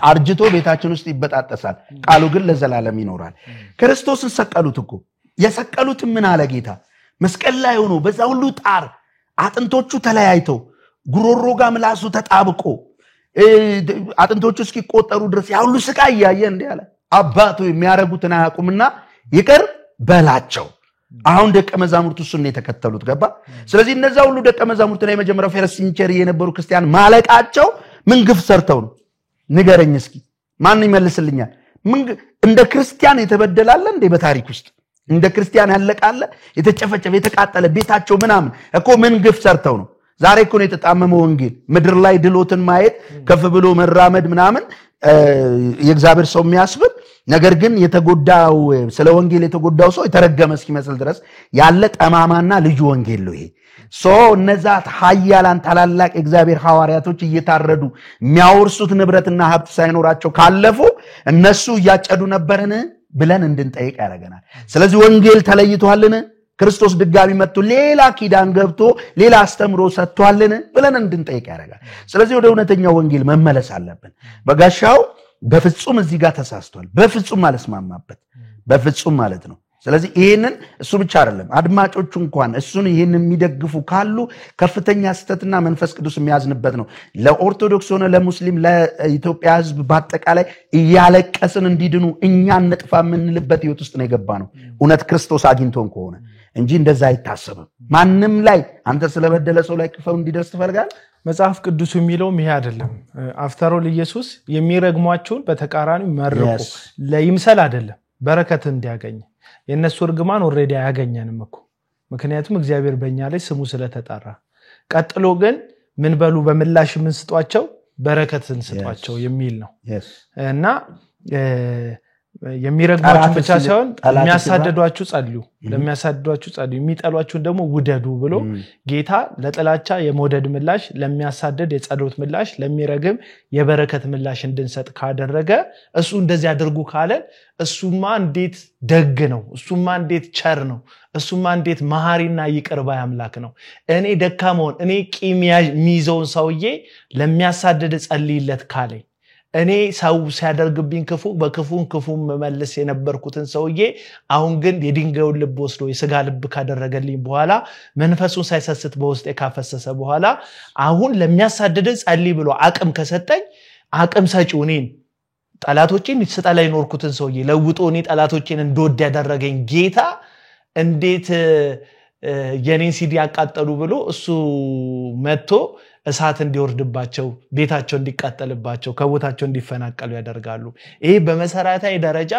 አርጅቶ ቤታችን ውስጥ ይበጣጠሳል ቃሉ ግን ለዘላለም ይኖራል ክርስቶስን ሰቀሉት እኮ የሰቀሉት ምን አለ ጌታ መስቀል ላይ ሆኖ በዛ ሁሉ ጣር አጥንቶቹ ተለያይተው ጉሮሮ ጋር ምላሱ ተጣብቆ አጥንቶቹ እስኪቆጠሩ ድረስ ያ ሁሉ ስቃይ ያየ እንዴ አለ አባቱ የሚያረጉትን አያቁምና ይቅር በላቸው አሁን ደቀ መዛሙርቱ እሱን የተከተሉት ገባ ስለዚህ እነዛ ሁሉ ደቀ መዛሙርት ላይ መጀመሪያው ፈረስ ሲንቸር የነበሩ ክርስቲያን ማለቃቸው ምን ግፍ ሰርተው ነው ንገረኝ እስኪ ማን ይመልስልኛል ምን እንደ ክርስቲያን የተበደላለ እንደ በታሪክ ውስጥ እንደ ክርስቲያን ያለቃለ የተጨፈጨፈ የተቃጠለ ቤታቸው ምናምን እኮ ምን ግፍ ሰርተው ነው ዛሬ እኮ ነው የተጣመመው ወንጌል ምድር ላይ ድሎትን ማየት ከፍ ብሎ መራመድ ምናምን የእግዚአብሔር ሰው የሚያስብል ነገር ግን የተጎዳው ስለ ወንጌል የተጎዳው ሰው የተረገመ እስኪመስል ድረስ ያለ ጠማማና ልጅ ወንጌል ነው ይሄ እነዛ ኃያላን ታላላቅ እግዚአብሔር ሐዋርያቶች እየታረዱ የሚያወርሱት ንብረትና ሀብት ሳይኖራቸው ካለፉ እነሱ ያጨዱ ነበርን ብለን እንድንጠይቅ ያደርገናል ስለዚህ ወንጌል ተለይቷልን ክርስቶስ ድጋሚ መጥቶ ሌላ ኪዳን ገብቶ ሌላ አስተምሮ ሰጥቷልን ብለን እንድንጠይቅ ያደርጋል ስለዚህ ወደ እውነተኛው ወንጌል መመለስ አለብን በጋሻው በፍጹም እዚህ ጋር ተሳስቷል በፍጹም አልስማማበት በፍጹም ማለት ነው ስለዚህ ይሄንን እሱ ብቻ አይደለም አድማጮቹ እንኳን እሱን ይሄንን የሚደግፉ ካሉ ከፍተኛ ስተትና መንፈስ ቅዱስ የሚያዝንበት ነው ለኦርቶዶክስ ሆነ ለሙስሊም ለኢትዮጵያ ህዝብ በአጠቃላይ ያለቀስን እንዲድኑ እኛ እንጥፋ ምንልበት ህይወት ውስጥ ነው የገባ ነው እውነት ክርስቶስ አግኝቶን ከሆነ እንጂ እንደዛ አይታሰብም ማንንም ላይ አንተ ስለበደለ ሰው ላይ ክፈው እንዲደርስ ትፈልጋለህ መጽሐፍ ቅዱስ የሚለው ይሄ አይደለም አፍተር ኦል ኢየሱስ የሚረግሟቸውን በተቃራኒ መርቁ ለይምሰል አይደለም በረከት እንዲያገኝ የነሱ እርግማን ኦሬዲ ያገኘንም እኮ ምክንያቱም እግዚአብሔር በእኛ ላይ ስሙ ስለተጣራ ቀጥሎ ግን ምን በሉ በመላሽ ምን ስጧቸው በረከትን ስጧቸው የሚል ነው እና የሚረግሟችሁ ብቻ ሳይሆን የሚያሳደዷችሁ ጸልዩ ለሚያሳደዷችሁ ጸልዩ የሚጠሏችሁን ደግሞ ውደዱ ብሎ ጌታ ለጥላቻ የመውደድ ምላሽ ለሚያሳደድ የጸሎት ምላሽ ለሚረግም የበረከት ምላሽ እንድንሰጥ ካደረገ እሱ እንደዚህ አድርጉ ካለ እሱማ እንዴት ደግ ነው እሱማ እንዴት ቸር ነው እሱማ እንዴት መሐሪና ይቅር ባይ አምላክ ነው እኔ ደካማውን እኔ ቂም የሚይዘውን ሰውዬ ለሚያሳደድ ጸልይለት ካለኝ እኔ ሰው ሲያደርግብኝ ክፉ በክፉን ክፉ መመለስ የነበርኩትን ሰውዬ አሁን ግን የድንጋዩን ልብ ወስዶ የሥጋ ልብ ካደረገልኝ በኋላ መንፈሱን ሳይሰስት በውስጤ ካፈሰሰ በኋላ አሁን ለሚያሳድድ ጸልይ ብሎ አቅም ከሰጠኝ አቅም ሰጪው እኔን ጠላቶቼን ይስጣላ ይኖርኩትን ሰውዬ ለውጦ እኔ ጠላቶቼን እንደወድ ያደረገኝ ጌታ እንዴት የኔን ሲዲ ያቃጠሉ ብሎ እሱ መጥቶ እሳት እንዲወርድባቸው ቤታቸው እንዲቃጠልባቸው ከቦታቸው እንዲፈናቀሉ ያደርጋሉ ይሄ በመሰረታዊ ደረጃ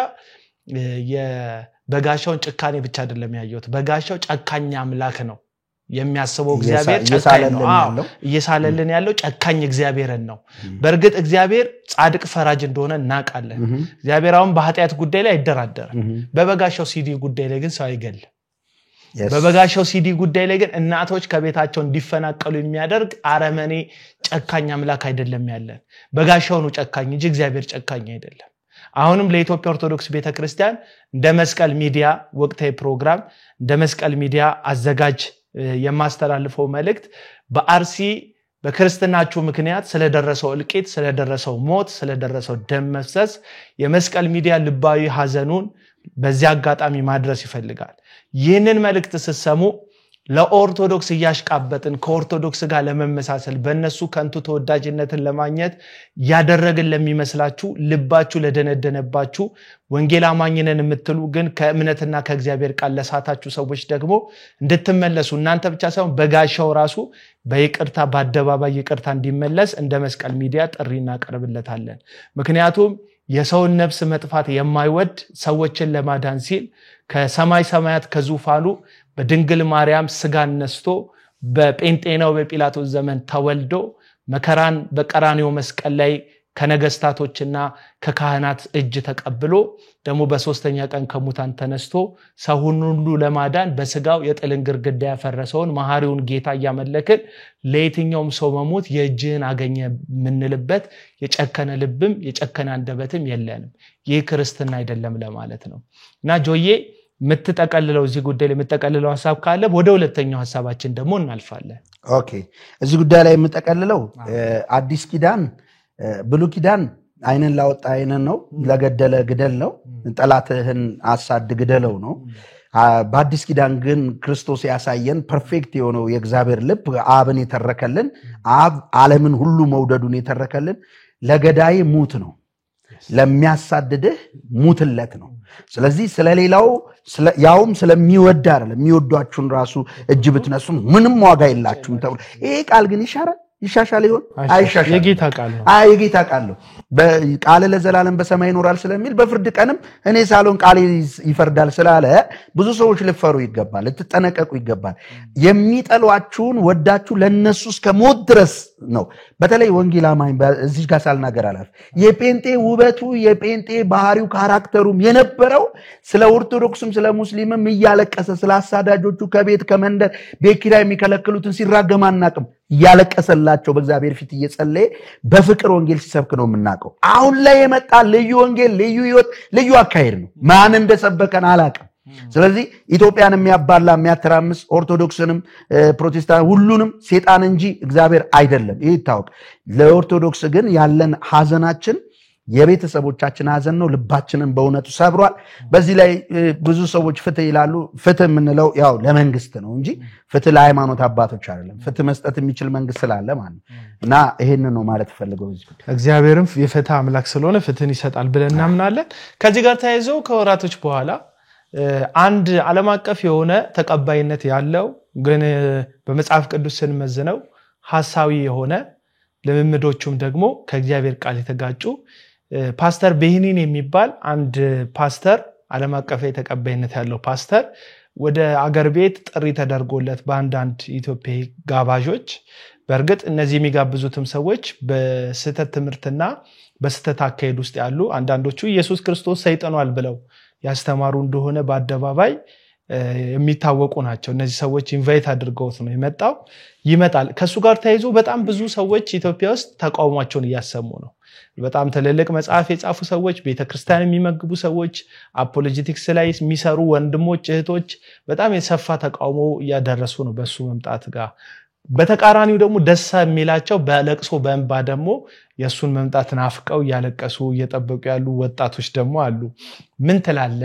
የበጋሻውን ጭካኔ ብቻ አይደለም ያየሁት በጋሻው ጨካኝ አምላክ ነው የሚያስበው እግዚአብሔር ጨካኝ ነው እየሳለልን ያለው ጨካኝ እግዚአብሔርን ነው በርግጥ እግዚአብሔር ጻድቅ ፈራጅ እንደሆነ እናቃለን እግዚአብሔር አሁን በኃጢያት ጉዳይ ላይ አይደራደርም በበጋሻው ሲዲ ጉዳይ ላይ ግን ሰው አይገል በበጋሻው ሲዲ ጉዳይ ላይ ግን እናቶች ከቤታቸው እንዲፈናቀሉ የሚያደርግ አረመኔ ጨካኝ አምላክ አይደለም ያለን በጋሻው ነው ጨካኝ እንጂ እግዚአብሔር ጨካኝ አይደለም አሁንም ለኢትዮጵያ ኦርቶዶክስ ቤተክርስቲያን እንደ መስቀል ሚዲያ ወቅታዊ ፕሮግራም እንደ መስቀል ሚዲያ አዘጋጅ የማስተላልፈው መልእክት በአርሲ በክርስትናችሁ ምክንያት ስለደረሰው እልቂት ስለደረሰው ሞት ስለደረሰው ደም መፍሰስ የመስቀል ሚዲያ ልባዊ ሐዘኑን በዚህ አጋጣሚ ማድረስ ይፈልጋል ይህንን መልእክት ሲሰሙ ለኦርቶዶክስ ያሽቃበጥን ከኦርቶዶክስ ጋር ለመመሳሰል በእነሱ ከንቱ ተወዳጅነትን ለማግኘት ያደረግን ለሚመስላችሁ ልባችሁ ለደነደነባችሁ ወንጌል አማኝነን የምትሉ ግን ከእምነትና ከእግዚአብሔር ቃል ለሳታችሁ ሰዎች ደግሞ እንድትመለሱ እናንተ ብቻ ሳይሆን በጋሻው ራሱ በይቅርታ በአደባባይ ይቅርታ እንዲመለስ እንደ መስቀል ሚዲያ ጥሪና ቀርብለታለን ምክንያቱም የሰውን ነፍስ መጥፋት የማይወድ ሰዎችን ለማዳን ሲል ከሰማይ ሰማያት ከዙፋኑ በድንግል ማርያም ስጋን ነስቶ በጴንጤናው በጲላጦስ ዘመን ተወልዶ መከራን በቀራንዮ መስቀል ላይ ከነገስታቶችና ከካህናት እጅ ተቀብሎ ደግሞ በሶስተኛ ቀን ከሙታን ተነስቶ ሰውን ሁሉ ለማዳን በስጋው የጥልን ግርግዳ ያፈረሰውን መሐሪውን ጌታ ያመለክን ለየትኛውም ሰው መሞት የእጅህን አገኘ ምንልበት የጨከነ ልብም የጨከነ አንደበትም የለንም። ይህ ክርስትና አይደለም ለማለት ነው። እና ጆዬ ምትጠቀልለው እዚህ ጉዳይ ላይ ምትጠቀልለው ሐሳብ ካለ ወደ ሁለተኛው ሐሳባችን ደግሞ እናልፋለን። ኦኬ እዚህ ጉዳይ ላይ ምትጠቀልለው አዲስ ኪዳን ብሉ ኪዳን አይነን ላወጣ አይነን ነው ለገደለ ግደል ነው ጠላትህን አሳድ ግደለው ነው። በአዲስ ኪዳን ግን ክርስቶስ ያሳየን ፐርፌክት የሆነው የእግዚአብሔር ልብ አብን የተረከልን አብ ዓለምን ሁሉ መውደዱን የተረከልን ለገዳይ ሙት ነው ለሚያሳድድህ ሙትለት ነው። ስለዚህ ስለሌላው ያውም ስለሚወድ አይደለም የሚወዷችሁን ራሱ እጅ ብትነሱ ምንም ዋጋ የላችሁም ተብሎ ይሄ ቃል ግን ይሻሻል ይሆን አይሻሻል? የጌታ ቃል ነው። የጌታ ቃል ነው። በቃል ለዘላለም በሰማይ ይኖራል ስለሚል በፍርድ ቀንም እኔ ሳሎን ቃል ይፈርዳል ስላለ ብዙ ሰዎች ልፈሩ ይገባል፣ ልትጠነቀቁ ይገባል። የሚጠሏችሁን ወዳችሁ ለነሱ እስከ ሞት ድረስ ነው። በተለይ ወንጌል አማኝ እዚህ ጋር ሳልናገር አላፍ የጴንጤ ውበቱ የጴንጤ ባህሪው ካራክተሩም የነበረው ስለ ኦርቶዶክስም ስለ ሙስሊምም እያለቀሰ ስለ አሳዳጆቹ ከቤት ከመንደር ቤት ኪራይ የሚከለክሉትን ሲራገም አናቅም እያለቀሰላቸው በእግዚአብሔር ፊት እየጸለየ በፍቅር ወንጌል ሲሰብክ ነው የምናውቀው። አሁን ላይ የመጣ ልዩ ወንጌል ልዩ ህይወት ልዩ አካሄድ ነው። ማን እንደሰበከን አላቅም። ስለዚህ ኢትዮጵያን የሚያባላ የሚያተራምስ ኦርቶዶክስንም ፕሮቴስታንት ሁሉንም ሴጣን እንጂ እግዚአብሔር አይደለም። ይህ ይታወቅ። ለኦርቶዶክስ ግን ያለን ሐዘናችን የቤተሰቦቻችን ሐዘን ነው። ልባችንን በእውነቱ ሰብሯል። በዚህ ላይ ብዙ ሰዎች ፍትህ ይላሉ። ፍትህ የምንለው ያው ለመንግስት ነው እንጂ ፍትህ ለሃይማኖት አባቶች አይደለም። ፍትህ መስጠት የሚችል መንግስት ስላለ ማለት ነው። እና ይሄንን ነው ማለት ፈልገው እግዚአብሔርም የፍትህ አምላክ ስለሆነ ፍትህን ይሰጣል ብለን እናምናለን። ከዚህ ጋር ተያይዞ ከወራቶች በኋላ አንድ ዓለም አቀፍ የሆነ ተቀባይነት ያለው ግን በመጽሐፍ ቅዱስ ስንመዝነው ሐሳዊ የሆነ ለምምዶቹም ደግሞ ከእግዚአብሔር ቃል የተጋጩ ፓስተር ቤኒን የሚባል አንድ ፓስተር ዓለም አቀፍ ተቀባይነት ያለው ፓስተር ወደ አገር ቤት ጥሪ ተደርጎለት በአንዳንድ ኢትዮጵያዊ ጋባዦች በእርግጥ እነዚህ የሚጋብዙትም ሰዎች በስተት ትምህርትና በስተት አካሄድ ውስጥ ያሉ አንዳንዶቹ ኢየሱስ ክርስቶስ ሰይጣኗል ብለው ያስተማሩ እንደሆነ በአደባባይ የሚታወቁ ናቸው። እነዚህ ሰዎች ኢንቫይት አድርገውት ነው የመጣው ይመጣል። ከሱ ጋር ተያይዞ በጣም ብዙ ሰዎች ኢትዮጵያ ውስጥ ተቃውሟቸውን እያሰሙ ነው። በጣም ትልልቅ መጽሐፍ የጻፉ ሰዎች፣ ቤተክርስቲያን የሚመግቡ ሰዎች፣ አፖሎጂቲክስ ላይ የሚሰሩ ወንድሞች እህቶች በጣም የሰፋ ተቃውሞ እያደረሱ ነው በሱ መምጣት ጋር። በተቃራኒው ደግሞ ደስ የሚላቸው በለቅሶ በእንባ ደግሞ የሱን መምጣት ናፍቀው ያለቀሱ እየጠበቁ ያሉ ወጣቶች ደግሞ አሉ። ምን ትላለ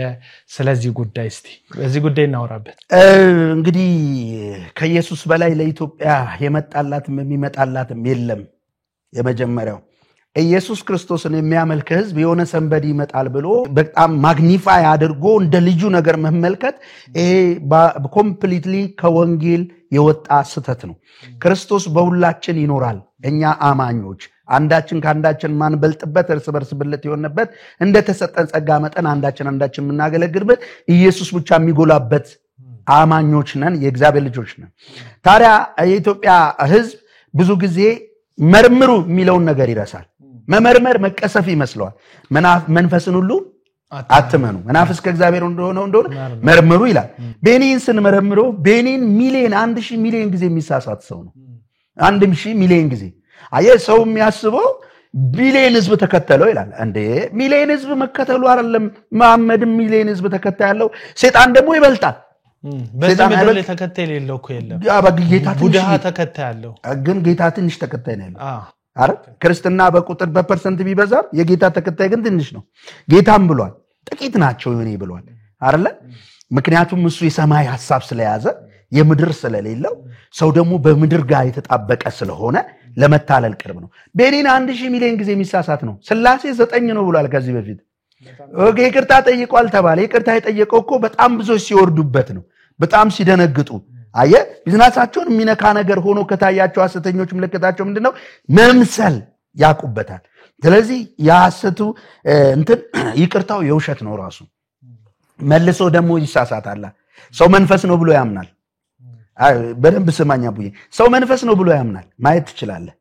ስለዚህ ጉዳይ? እስቲ በዚህ ጉዳይ እናወራበት። እንግዲህ ከኢየሱስ በላይ ለኢትዮጵያ የመጣላትም የሚመጣላትም የለም። የመጀመሪያው ኢየሱስ ክርስቶስን የሚያመልክ ህዝብ የሆነ ሰንበዲ ይመጣል ብሎ በጣም ማግኒፋይ አድርጎ እንደ ልዩ ነገር መመልከት ይሄ ኮምፕሊትሊ ከወንጌል የወጣ ስተት ነው። ክርስቶስ በሁላችን ይኖራል። እኛ አማኞች አንዳችን ካንዳችን ማንበልጥበት እርስ በርስ ብልት የሆነበት እንደተሰጠን ጸጋ መጠን አንዳችን የምናገለግልበት ኢየሱስ ብቻ የሚጎላበት አማኞች ነን፣ የእግዚአብሔር ልጆች ነን። ታዲያ የኢትዮጵያ ህዝብ ብዙ ጊዜ መርምሩ የሚለውን ነገር ይረሳል። መመርመር መቀሰፍ ይመስለዋል። መንፈስን ሁሉ አትመኑ መናፍስ ከእግዚአብሔር እንደሆነ መርምሩ ይላል። ቤኒን ስንመረምሮ ቤኒን ሚሊዮን 1000 ሚሊዮን ጊዜ የሚሳሳት ሰው ነው። 1000 ሚሊዮን ጊዜ ሰው የሚያስበው ቢሊዮን ህዝብ ተከተለው ይላል። እንዴ ሚሊዮን ህዝብ መከተሉ አይደለም መሐመድም ሚሊዮን ህዝብ ተከታያለው። ሰይጣን ደግሞ ይበልጣል። በዚህ ምድር ላይ ተከታይ የሌለው እኮ የለም። ጌታ ቡድሃ ተከታያለው ግን ጌታ ትንሽ ተከታይ ነው ያለው። ክርስትና በቁጥር በፐርሰንት ቢበዛም የጌታ ተከታይ ግን ትንሽ ነው። ጌታም ብሏል ጥቂት ናቸው የኔ ብሏል አይደለ? ምክንያቱም እሱ የሰማይ ሐሳብ ስለያዘ የምድር ስለሌለው ሰው ደግሞ በምድር ጋር የተጣበቀ ስለሆነ ለመታለል ቅርብ ነው። ቤኒን 1000 ሚሊዮን ጊዜ የሚሳሳት ነው። ስላሴ 9 ነው ብሏል ከዚህ በፊት። ይቅርታ ጠይቋል ተባለ። ይቅርታ የጠየቀው እኮ በጣም ብዙዎች ሲወርዱበት ነው፣ በጣም ሲደነግጡ። ቢዝነሳቸውን የሚነካ ነገር ሆኖ ከታያቸው ሐሰተኞች ምልክታቸው ምንድነው? መምሰል ያቁበታል። ስለዚህ ያሰቱ ይቅርታው የውሸት ነው ራሱ። መልሶ ደግሞ ይሳሳታል። ሰው መንፈስ ነው ብሎ ያምናል በደንብ ስማኛ ቡዬ ሰው መንፈስ ነው ብሎ ያምናል ማየት ትችላለህ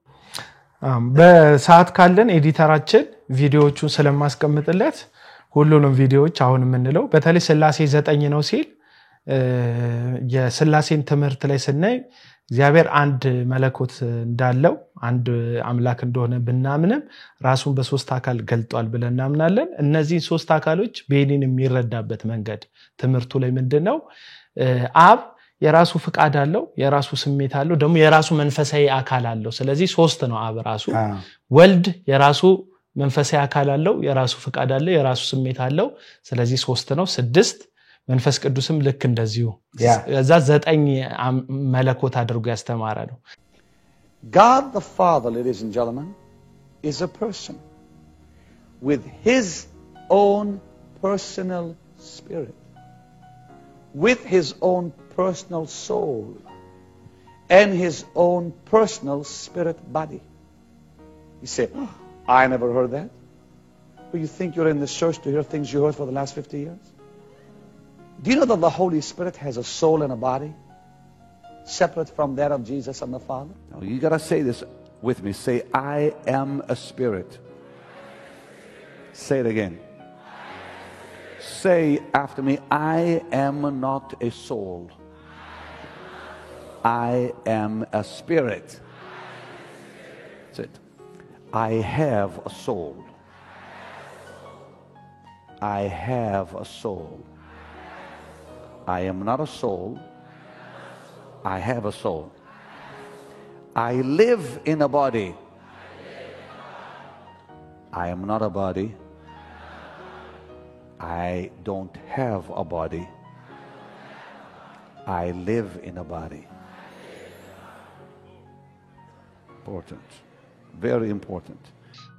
በሰዓት ካለን ኤዲተራችን ቪዲዮዎቹን ስለማስቀምጥለት ሁሉንም ቪዲዮዎች አሁን ምንለው በተለይ ስላሴ 9 ነው ሲል የስላሴን ትምህርት ላይ ስናይ እግዚአብሔር አንድ መለኮት እንዳለው አንድ አምላክ እንደሆነ ብናምንም ራሱን በሶስት አካል ገልጧል ብለን እናምናለን እነዚህ ሶስት አካሎች በእኔን የሚረዳበት መንገድ ትምህርቱ ላይ ምንድነው አብ የራሱ ፍቃድ አለው የራሱ ስሜት አለው ደግሞ የራሱ መንፈሳዊ አካል አለው ስለዚህ ሶስት ነው አብ ራሱ ወልድ የራሱ መንፈሳዊ አካል አለው የራሱ ፍቃድ አለው የራሱ ስሜት አለው ስለዚህ ሶስት ነው 6 መንፈስ ቅዱስም ልክ እንደዚሁ እዛ 9 መለኮት አድርጎ ያስተማረ ነው God the Father, ladies and gentlemen, is a person with his own personal spirit, with his own personal soul, and his own personal spirit body. You say, I never heard that. Well, you think you're in the church to hear things you heard for the last 50 years? Do you know that the Holy Spirit has a soul and a body separate from that of Jesus and the Father? Now, you got to say this with me. Say, I am a spirit. Say it again. Say after me, I am not a soul. I am a spirit. That's it. I have a soul. I have a soul. I am not a soul. I have a soul. I live in a body. I am not a body. I don't have a body. I live in a body. Important. Very important.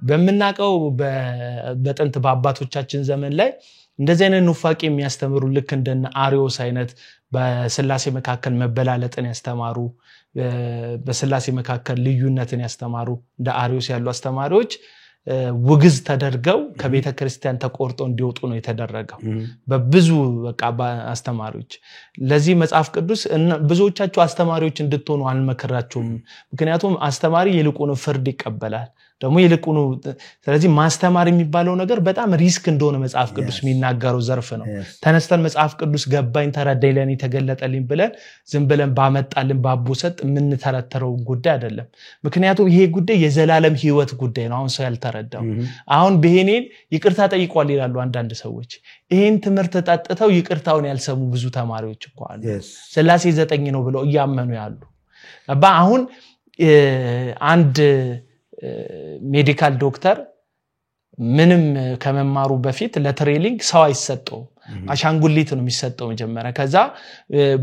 በመናቀው በጥንት በአባቶቻችን ዘመን ላይ እንደዚህ አይነት ኑፋቄ የሚያስተምሩ ልክ እንደነ አሪዮስ አይነት በስላሴ መካከል መበላለጥን ያስተማሩ በስላሴ መካከል ልዩነትን ያስተማሩ እንደ አሪዮስ ያሉ አስተማሪዎች ውግዝ ተደርገው ከቤተ ክርስቲያን ተቆርጦ እንዲወጡ ነው የተደረገው በብዙ በቃ አስተማሪዎች ለዚህ መጽሐፍ ቅዱስ ብዙዎቻችሁ አስተማሪዎች እንድትሆኑ አልመከራችሁም ምክንያቱም አስተማሪ ይልቁኑ ፍርድ ይቀበላል ደግሞ ይልቁኑ ስለዚህ ማስተማር የሚባለው ነገር በጣም ሪስክ እንደሆነ መጽሐፍ ቅዱስ የሚናገረው ዘርፍ ነው ተነስተን መጽሐፍ ቅዱስ ገባኝ ተረዳኝ ለኔ ተገለጠልኝ ብለን ዝም ብለን ባመጣልን ባቦሰጥ ምን ተረተረው ጉዳይ አይደለም ምክንያቱም ይሄ ጉዳይ የዘላለም ህይወት ጉዳይ ነው አሁን ሰው ያልተረዳው አሁን በሄኔን ይቅርታ ጠይቋል ይላሉ አንዳንድ ሰዎች ይሄን ትምህርት ተጣጥተው ይቅርታውን ያልሰሙ ብዙ ተማሪዎች እኮ አሉ ስላሴ 9 ነው ብለው ያመኑ ያሉ አሁን አንድ ሜዲካል ዶክተር ምንም ከመማሩ በፊት ለትሬኒንግ ሰው አይሰጠው አሻንጉሊት ነው የሚሰጠው መጀመሪያ ከዛ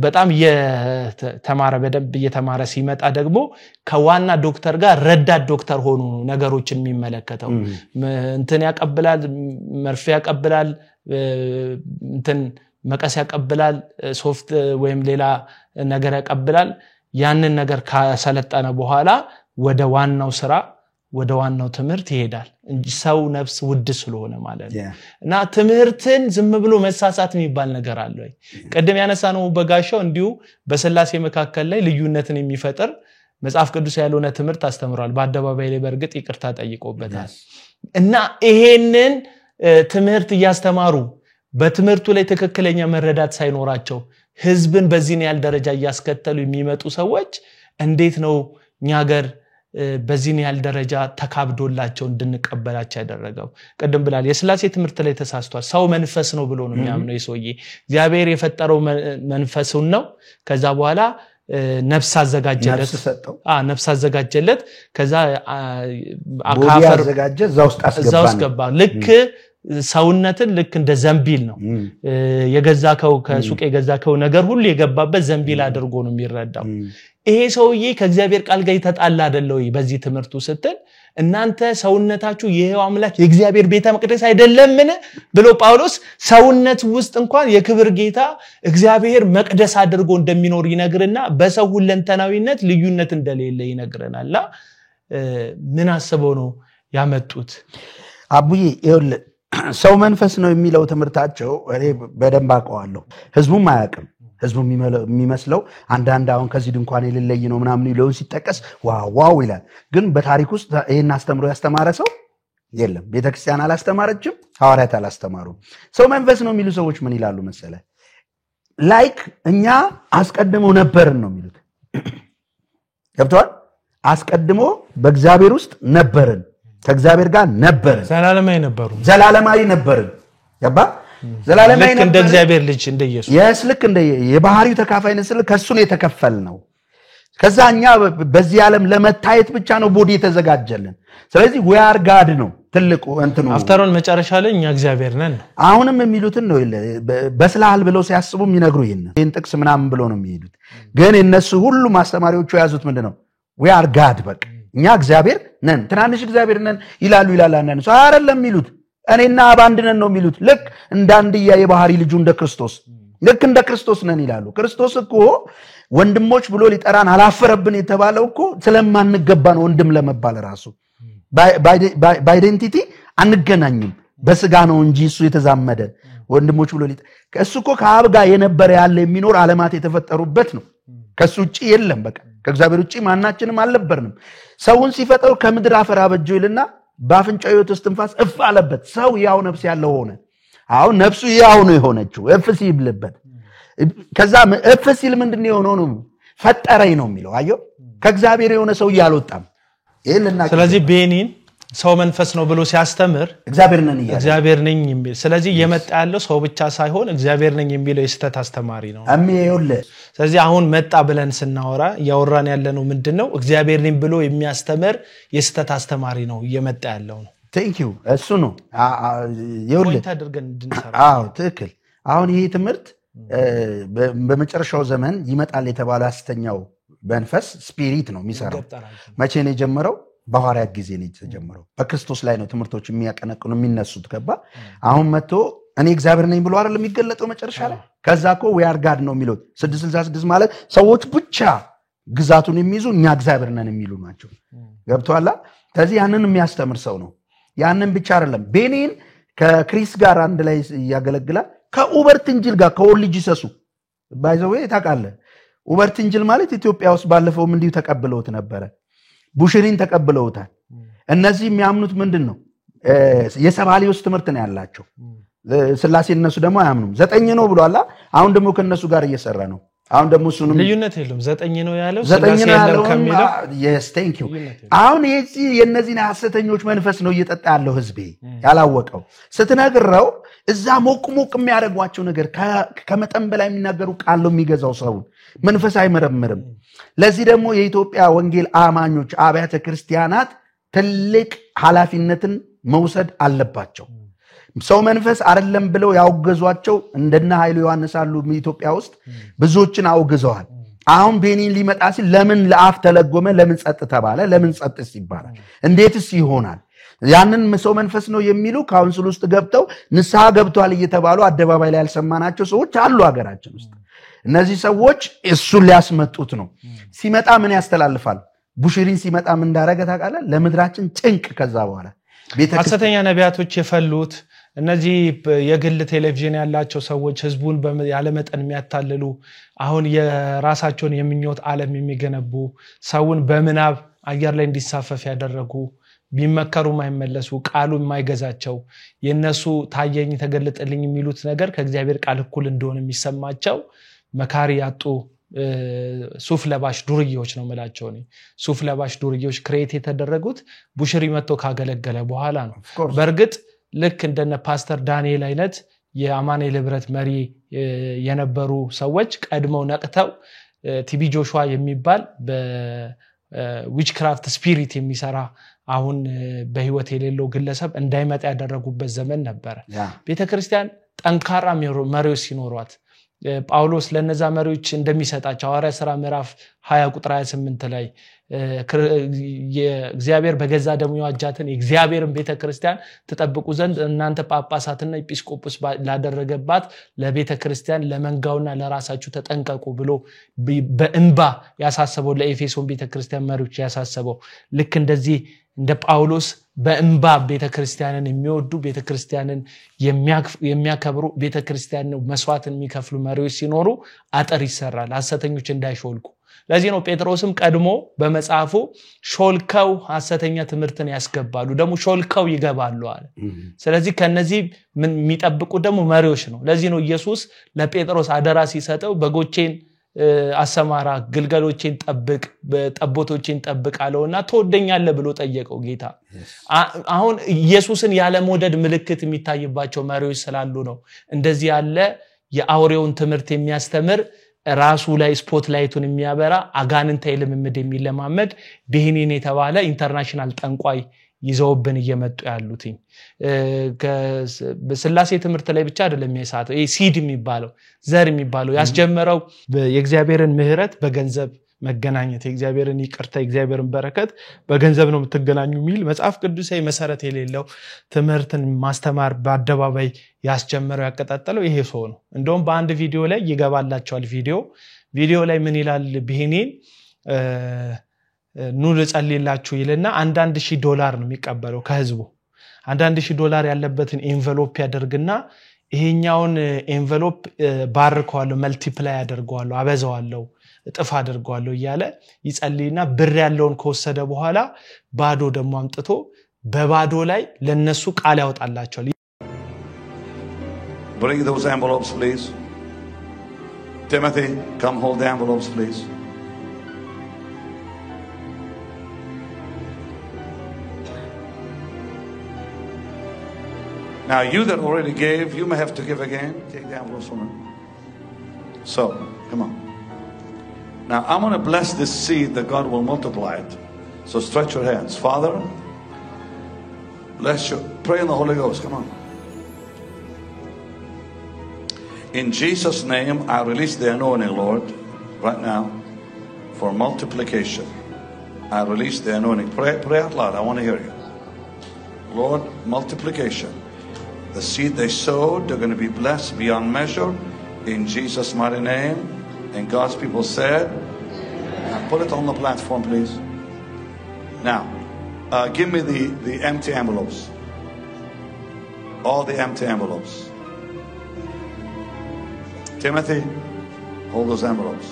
በጣም የተማረ በደንብ እየተማረ ሲመጣ ደግሞ ከዋና ዶክተር ጋር ረዳት ዶክተር ሆኖ ነገሮችን የሚመለከተው እንትን ያቀብላል መርፌ ያቀብላል እንትን መቀስ ያቀብላል ሶፍት ወይም ሌላ ነገር ያቀብላል ያንን ነገር ካሰለጠነ በኋላ ወደ ዋናው ስራ ወደ ዋናው ትምህርት ይሄዳል እንጂ ሰው ነፍስ ውድ ስለሆነ ማለት ነው እና ትምህርትን ዝም ብሎ መሳሳት የሚባል ነገር አለ ወይ ቀደም ያነሳነው በጋሻው እንዲሁ በስላሴ መካከል ላይ ልዩነትን የሚፈጠር መጽሐፍ ቅዱስ ያልሆነ ትምህርት አስተምሯል በአደባባይ ላይ በርግጥ ይቅርታ ጠይቆበታል እና ይሄንን ትምህርት ያስተማሩ በትምህርቱ ላይ ተከክለኛ መረዳት ሳይኖራቸው ህዝብን በዚህ ያህል ደረጃ ያስከተሉ የሚመጡ ሰዎች እንዴት ነው ኛገር በዚህ ያህል ደረጃ ተካብዶላቸው እንድንቀበላቸው ያደረገው ቀደም ብላል የስላሴ ትምህርት ላይ ተሳስቷል ሰው መንፈስ ነው ብሎ ነው የሚያምነው ይሶዬ እግዚአብሔር የፈጠረው መንፈሱን ነው ከዛ በኋላ ነፍስ አዘጋጀለት ነፍስ አዘጋጀለት ከዛ አካፈር አዘጋጀ ዛውስጥ አስገባ ልክ ሰውነትን ልክ እንደ ዘንቢል ነው የገዛከው ከሱቅ የገዛከው ነገር ሁሉ የገባበት ዘንቢል አድርጎ ነው የሚረዳው ይሄ ሰውዬ ከእግዚአብሔር ቃል ጋር ይተጣላ አይደለም ወይ በዚህ ትምህርቱ ስትል እናንተ ሰውነታችሁ ይሄው አምላክ የእግዚአብሔር ቤተ መቅደስ አይደለምን ብሎ ጳውሎስ ሰውነት ውስጥ እንኳን የክብር ጌታ እግዚአብሔር መቅደስ አድርጎ እንደሚኖር ይነግርና በሰው ሁለንተናዊነት ልዩነት እንደሌለ ይነግረናልና ምን አስበው ነው ያመጡት አቡዬ ሰው መንፈስ ነው የሚለው ትምህርታቸው እኔ በደንብ አቀዋለሁ ህዝቡም አያውቅም ህዝቡ የሚመስለው አንዳንድ አሁን ከዚህ ድንኳን የሌለይ ነው ምናምን ይለው ሲጠቀስ ዋው ይላል ግን በታሪክ ውስጥ ይሄን አስተምሮ ያስተማረ ሰው የለም ቤተክርስቲያን አላስተማረችም ሐዋርያት አላስተማሩም ሰው መንፈስ ነው የሚሉ ሰዎች ምን ይላሉ መሰለ ላይክ እኛ አስቀድሞ ነበርን ነው የሚሉት ገብቷል አስቀድሞ በእግዚአብሔር ውስጥ ነበርን ከእግዚአብሔር ጋር ነበርን ዘላለማዊ ነበርን ያባ ዘላለማዊ ልክ እንደ እግዚአብሔር ልጅ እንደ ኢየሱስ ልክ እንደ የባህሪው ተካፋይነት ስለ ከሱ ነው የተከፈል ነው ከዛኛ በዚህ ዓለም ለመታየት ብቻ ነው ቦዲ የተዘጋጀልን ስለዚህ we are God ነው ትልቁ እንትኑ አፍተሮን መጨረሻ ላይ እኛ እግዚአብሔር ነን አሁንም የሚሉትን ነው በስላል ብለው ሲያስቡ የሚነግሩ ይሄን ጥቅስ ምናምን ብለው ነው የሚሄዱት ግን እነሱ ሁሉ ማስተማሪዎቹ ያዙት ምንድነው we are God በቃ እኛ እግዚአብሔር ነን ትናንሽ እግዚአብሔር ነን ይላሉ አንዳንድ ሰው አይደለም የሚሉት እኔና አብ አንድ ነን ነው የሚሉት ልክ እንዳንድያ የባህሪ ልጁ እንደ ክርስቶስ ልክ እንደ ክርስቶስ ነን ይላሉ ክርስቶስ እኮ ወንድሞች ብሎ ሊጠራን አላፈረብን የተባለው እኮ ስለማንገባ ነው ወንድም ለመባል ራሱ በአይደንቲቲ አንገናኝም በስጋ ነው እንጂ እሱ የተዛመደ ወንድሞች ብሎ እሱ እኮ ከአብ ጋር የነበረ ያለ የሚኖር ዓለማት የተፈጠሩበት ነው ከሱ ውጪ የለም በቃ ከእግዚአብሔር ውጪ ማናችንም አልነበርንም ሰውን ሲፈጠው ከምድር አፈር አበጀው ይልና ባፍንጫው ሕይወት እስትንፋስ እፍ አለበት ሰው ያው ነፍስ ያለው ሆነ አሁን ነፍሱ ያው ነው የሆነችው እፍ ሲልበት ከዛ እፍ ሲል ምንድነው የሆነው ነው ፈጠረኝ ነው የሚለው አየው ከእግዚአብሔር የሆነ ሰው ያልወጣም ይሄንና ስለዚህ ቤኒን ሰው መንፈስ ነው ብሎ ሲያስተምር እግዚአብሔር ነኝ የሚል ስለዚህ የመጣ ያለው ሰው ብቻ ሳይሆን እግዚአብሔር ነኝ የሚለው የስተት አስተማሪ ነው አሜን ስለዚህ አሁን መጣ ብለን ስናወራ ያወራን ያለነው ምንድነው እግዚአብሔር ነኝ ብሎ የሚያስተምር የስተት አስተማሪ ነው እየመጣ ያለው ነው thank you እሱ ነው ይኸውልህ ታደርገን እንድንሰራ ትክክል አሁን ይሄ ትምህርት በመጨረሻው ዘመን ይመጣል የተባለው አስተኛው መንፈስ ስፒሪት ነው የሚሰራው መቼ ነው የጀመረው በሐዋርያት ጊዜ ነው የተጀመረው በክርስቶስ ላይ ነው ትምህርቶች የሚያቀነቅኑ የሚነሱት ገባ አሁን መጥቶ እኔ እግዚአብሔር ነኝ ብሎ አይደል የሚገለጠው መጨረሻ ላይ ከዛኮ we are God ነው የሚሉት 666 ማለት ሰዎች ብቻ ግዛቱን የሚይዙ እኛ እግዚአብሔር ነን የሚሉ ናቸው ገብቷላ ስለዚህ ያንን የሚያስተምር ሰው ነው ያንን ብቻ አይደለም ቤኒን ከክሪስ ጋር አንድ ላይ ያገለግላል ከኡበርት እንጅል ጋር ከኦልጂ ሰሱ ባይዘው ታቃለ ኡበርት እንጅል ማለት ኢትዮጵያ ውስጥ ባለፈው እንዲሁ ተቀብለውት ነበር ቡሽሪን ተቀብለውታል እነዚህ የሚያምኑት ምንድነው የሰባሊዮስ ትምህርት ነው ያላቸው ስላሴ እነሱ ደግሞ አያምኑም 9 ነው ብሏላ አሁን ደግሞ ከነሱ ጋር እየሰራ ነው አሁን ደግሞ እሱንም ልዩነት የለም 9 ነው ያለው ስላሴ ያለው ከሚለው yes thank you አሁን የዚህ የነዚህን ሐሰተኞች መንፈስ ነው እየጠጣ ያለው ህዝቤ ያላወቀው ስትነግረው እዛ ሞቅ የሚያደርጓቸው ነገር ከመጠን በላይ የሚናገሩ ቃል ነው የሚገዛው ሰው መንፈስ አይመረምርም ለዚህ ደግሞ የኢትዮጵያ ወንጌል አማኞች አብያተ ክርስቲያናት ትልቅ ኃላፊነትን መውሰድ አለባቸው ሰው መንፈስ አይደለም ብለው ያውገዟቸው እንደና ኃይሉ ዮሐንስ አሉ ኢትዮጵያ ውስጥ ብዙዎችን አውግዘዋል አሁን ቤኒን ሊመጣ ሲል ለምን ለአፍ ተለጎመ ለምን ጸጥ ተባለ ለምን ጸጥስ ይባላል እንዴትስ ይሆናል ያንን ሰው መንፈስ ነው የሚሉ ካውንስል ውስጥ ገብተው ንስሐ ገብቷል እየተባሉ አደባባይ ላይ ያልሰማናቸው ሰዎች አሉ ሀገራችን ውስጥ እነዚህ ሰዎች እሱን ሊያስመጡት ነው ሲመጣ ምን ያስተላልፋል ቡሽሪን ሲመጣ ምን እንዳረገ ታውቃለህ ለምድራችን ጭንቅ ከዛ በኋላ ሐሰተኛ ነቢያቶች የፈሉት እነዚህ የግል ቴሌቪዥን ያላቸው ሰዎች ህዝቡን ያለ መጠን የሚያታልሉ አሁን የራሳቸውን የሚኞት ዓለም የሚገነቡ ሰውን በመናብ አየር ላይ እንዲሳፈፍ ያደረጉ ቢመከሩ ማይመለሱ ቃሉ የማይገዛቸው የነሱ ታየኝ ተገለጠልኝ የሚሉት ነገር ከእግዚአብሔር ቃል እኩል እንደሆነ የሚሰማቸው መካሪ ያጡ ሱፍ ለባሽ ዱርዬዎች ነው መላቸው ነው ሱፍ ለባሽ ዱርዬዎች ክሬት የተደረጉት ቡሽሪ መጥቶ ካገለገለ በኋላ ነው በርግጥ ልክ እንደነ ፓስተር ዳንኤል አይነት የአማኑኤል ህብረት መሪ የነበሩ ሰዎች ቀድመው ነቅተው ቲቢ ጆሹዋ የሚባል በዊችክራፍት ስፒሪት የሚሰራ አሁን በህይወት የሌለው ግለሰብ እንዳይመጣ ያደረጉበት ዘመን ነበር ቤተክርስቲያን ጠንካራ መሪዎች ሲኖሯት ጳውሎስ ለነዛ መሪዎች እንደሚሰጣቸው ሐዋርያ ሥራ ምዕራፍ 20 ቁጥር 28 ላይ የእግዚአብሔር በገዛ ደሙ ያዋጃትን የእግዚአብሔርን ቤተክርስቲያን ተጠብቁ ዘንድ እናንተ ጳጳሳትና ኤጲስቆጶስ ላደረገባት ለቤተክርስቲያን ለመንጋውና ለራሳችሁ ተጠንቀቁ ብሎ በእንባ ያሳሰበው ለኤፌሶን ቤተክርስቲያን መሪዎች ያሳሰበው ልክ እንደዚህ እንደ ጳውሎስ በእንባ ቤተክርስቲያንን የሚወዱ ቤተክርስቲያንን የሚያከብሩ ቤተክርስቲያንን መስዋዕትን የሚከፍሉ መሪዎች ሲኖሩ አጥር ይሰራል ሐሰተኞች እንዳይሾልኩ ለዚህ ነው ጴጥሮስም ቀድሞ በመጽሐፉ ሾልከው ሐሰተኛ ትምህርትን ያስገባሉ ደግሞ ሾልከው ይገባሉ አለ ስለዚህ ከነዚህ ምን የሚጠብቁ ደግሞ መሪዎች ነው ለዚህ ነው ኢየሱስ ለጴጥሮስ አደራ ሲሰጠው በጎቼን አሰማራ ግልገሎቼን ጠብቅ በጠቦቶቼን ጠብቃለውና ተወደኛለህ ብሎ ጠየቀው ጌታ አሁን ኢየሱስን ያለ ሞደድ ምልክት የሚታይባቸው መሪዎች ስላሉ ነው እንደዚህ ያለ የአውሬውን ትምህርት የሚያስተምር ራሱ ላይ ስፖትላይቱን የሚያበራ አጋንንታዊ ልምምድ የሚለማመድ ቢህኒን የተባለ ኢንተርናሽናል ጠንቋይ ይዘውብን እየመጡ ያሉትኝ በስላሴ ትምህርት ላይ ብቻ አይደለም የሚያሳተው ይሄ ሲድ የሚባለው ዘር የሚባለው ያስጀመረው የእግዚአብሔርን ምህረት በገንዘብ መገናኘት የእግዚአብሔርን ይቅርታ የእግዚአብሔርን በረከት በገንዘብ ነው የምትገናኙ ሚል መጽሐፍ ቅዱሳዊ መሰረት የሌለው ትምህርትን ማስተማር በአደባባይ ያስጀመረው ያቀጣጠለው ይሄ ሰው ነው እንደውም በአንድ ቪዲዮ ላይ ይገባላችኋል ቪዲዮ ላይ ምን ይላል ቢህኒን ኑ ልጸልይላችሁ ይልና $1,000 ነው የሚቀበለው ከህዝቡ $1,000 ያለበትን ኤንቨሎፕ ያደርግና ይሄኛውን ኤንቨሎፕ ባርከዋለሁ መልቲፕላይ ያደርገዋለሁ አበዛዋለሁ እጥፍ አድርጓለሁ ይያለ ይጸልይና ብር ያለውን ከወሰደ በኋላ ባዶ ደሞ አምጥቶ በባዶ ላይ ለነሱ ቃል ያወጣላቸዋል Bring those envelopes please Timothy come hold the envelopes please Now you that already gave you may have to give again take the envelopes from him So come on Now, I'm going to bless this seed that God will multiply it. So stretch your hands. Father, bless you. Pray in the Holy Ghost. Come on. In Jesus' name, I release the anointing, Lord, right now, for multiplication. I release the anointing. Pray out loud. I want to hear you. Lord, multiplication. The seed they sowed, they're going to be blessed beyond measure. In Jesus' mighty name. And God's people said, put it on the platform, please. Now, give me the empty envelopes. All the empty envelopes. Timothy, hold those envelopes.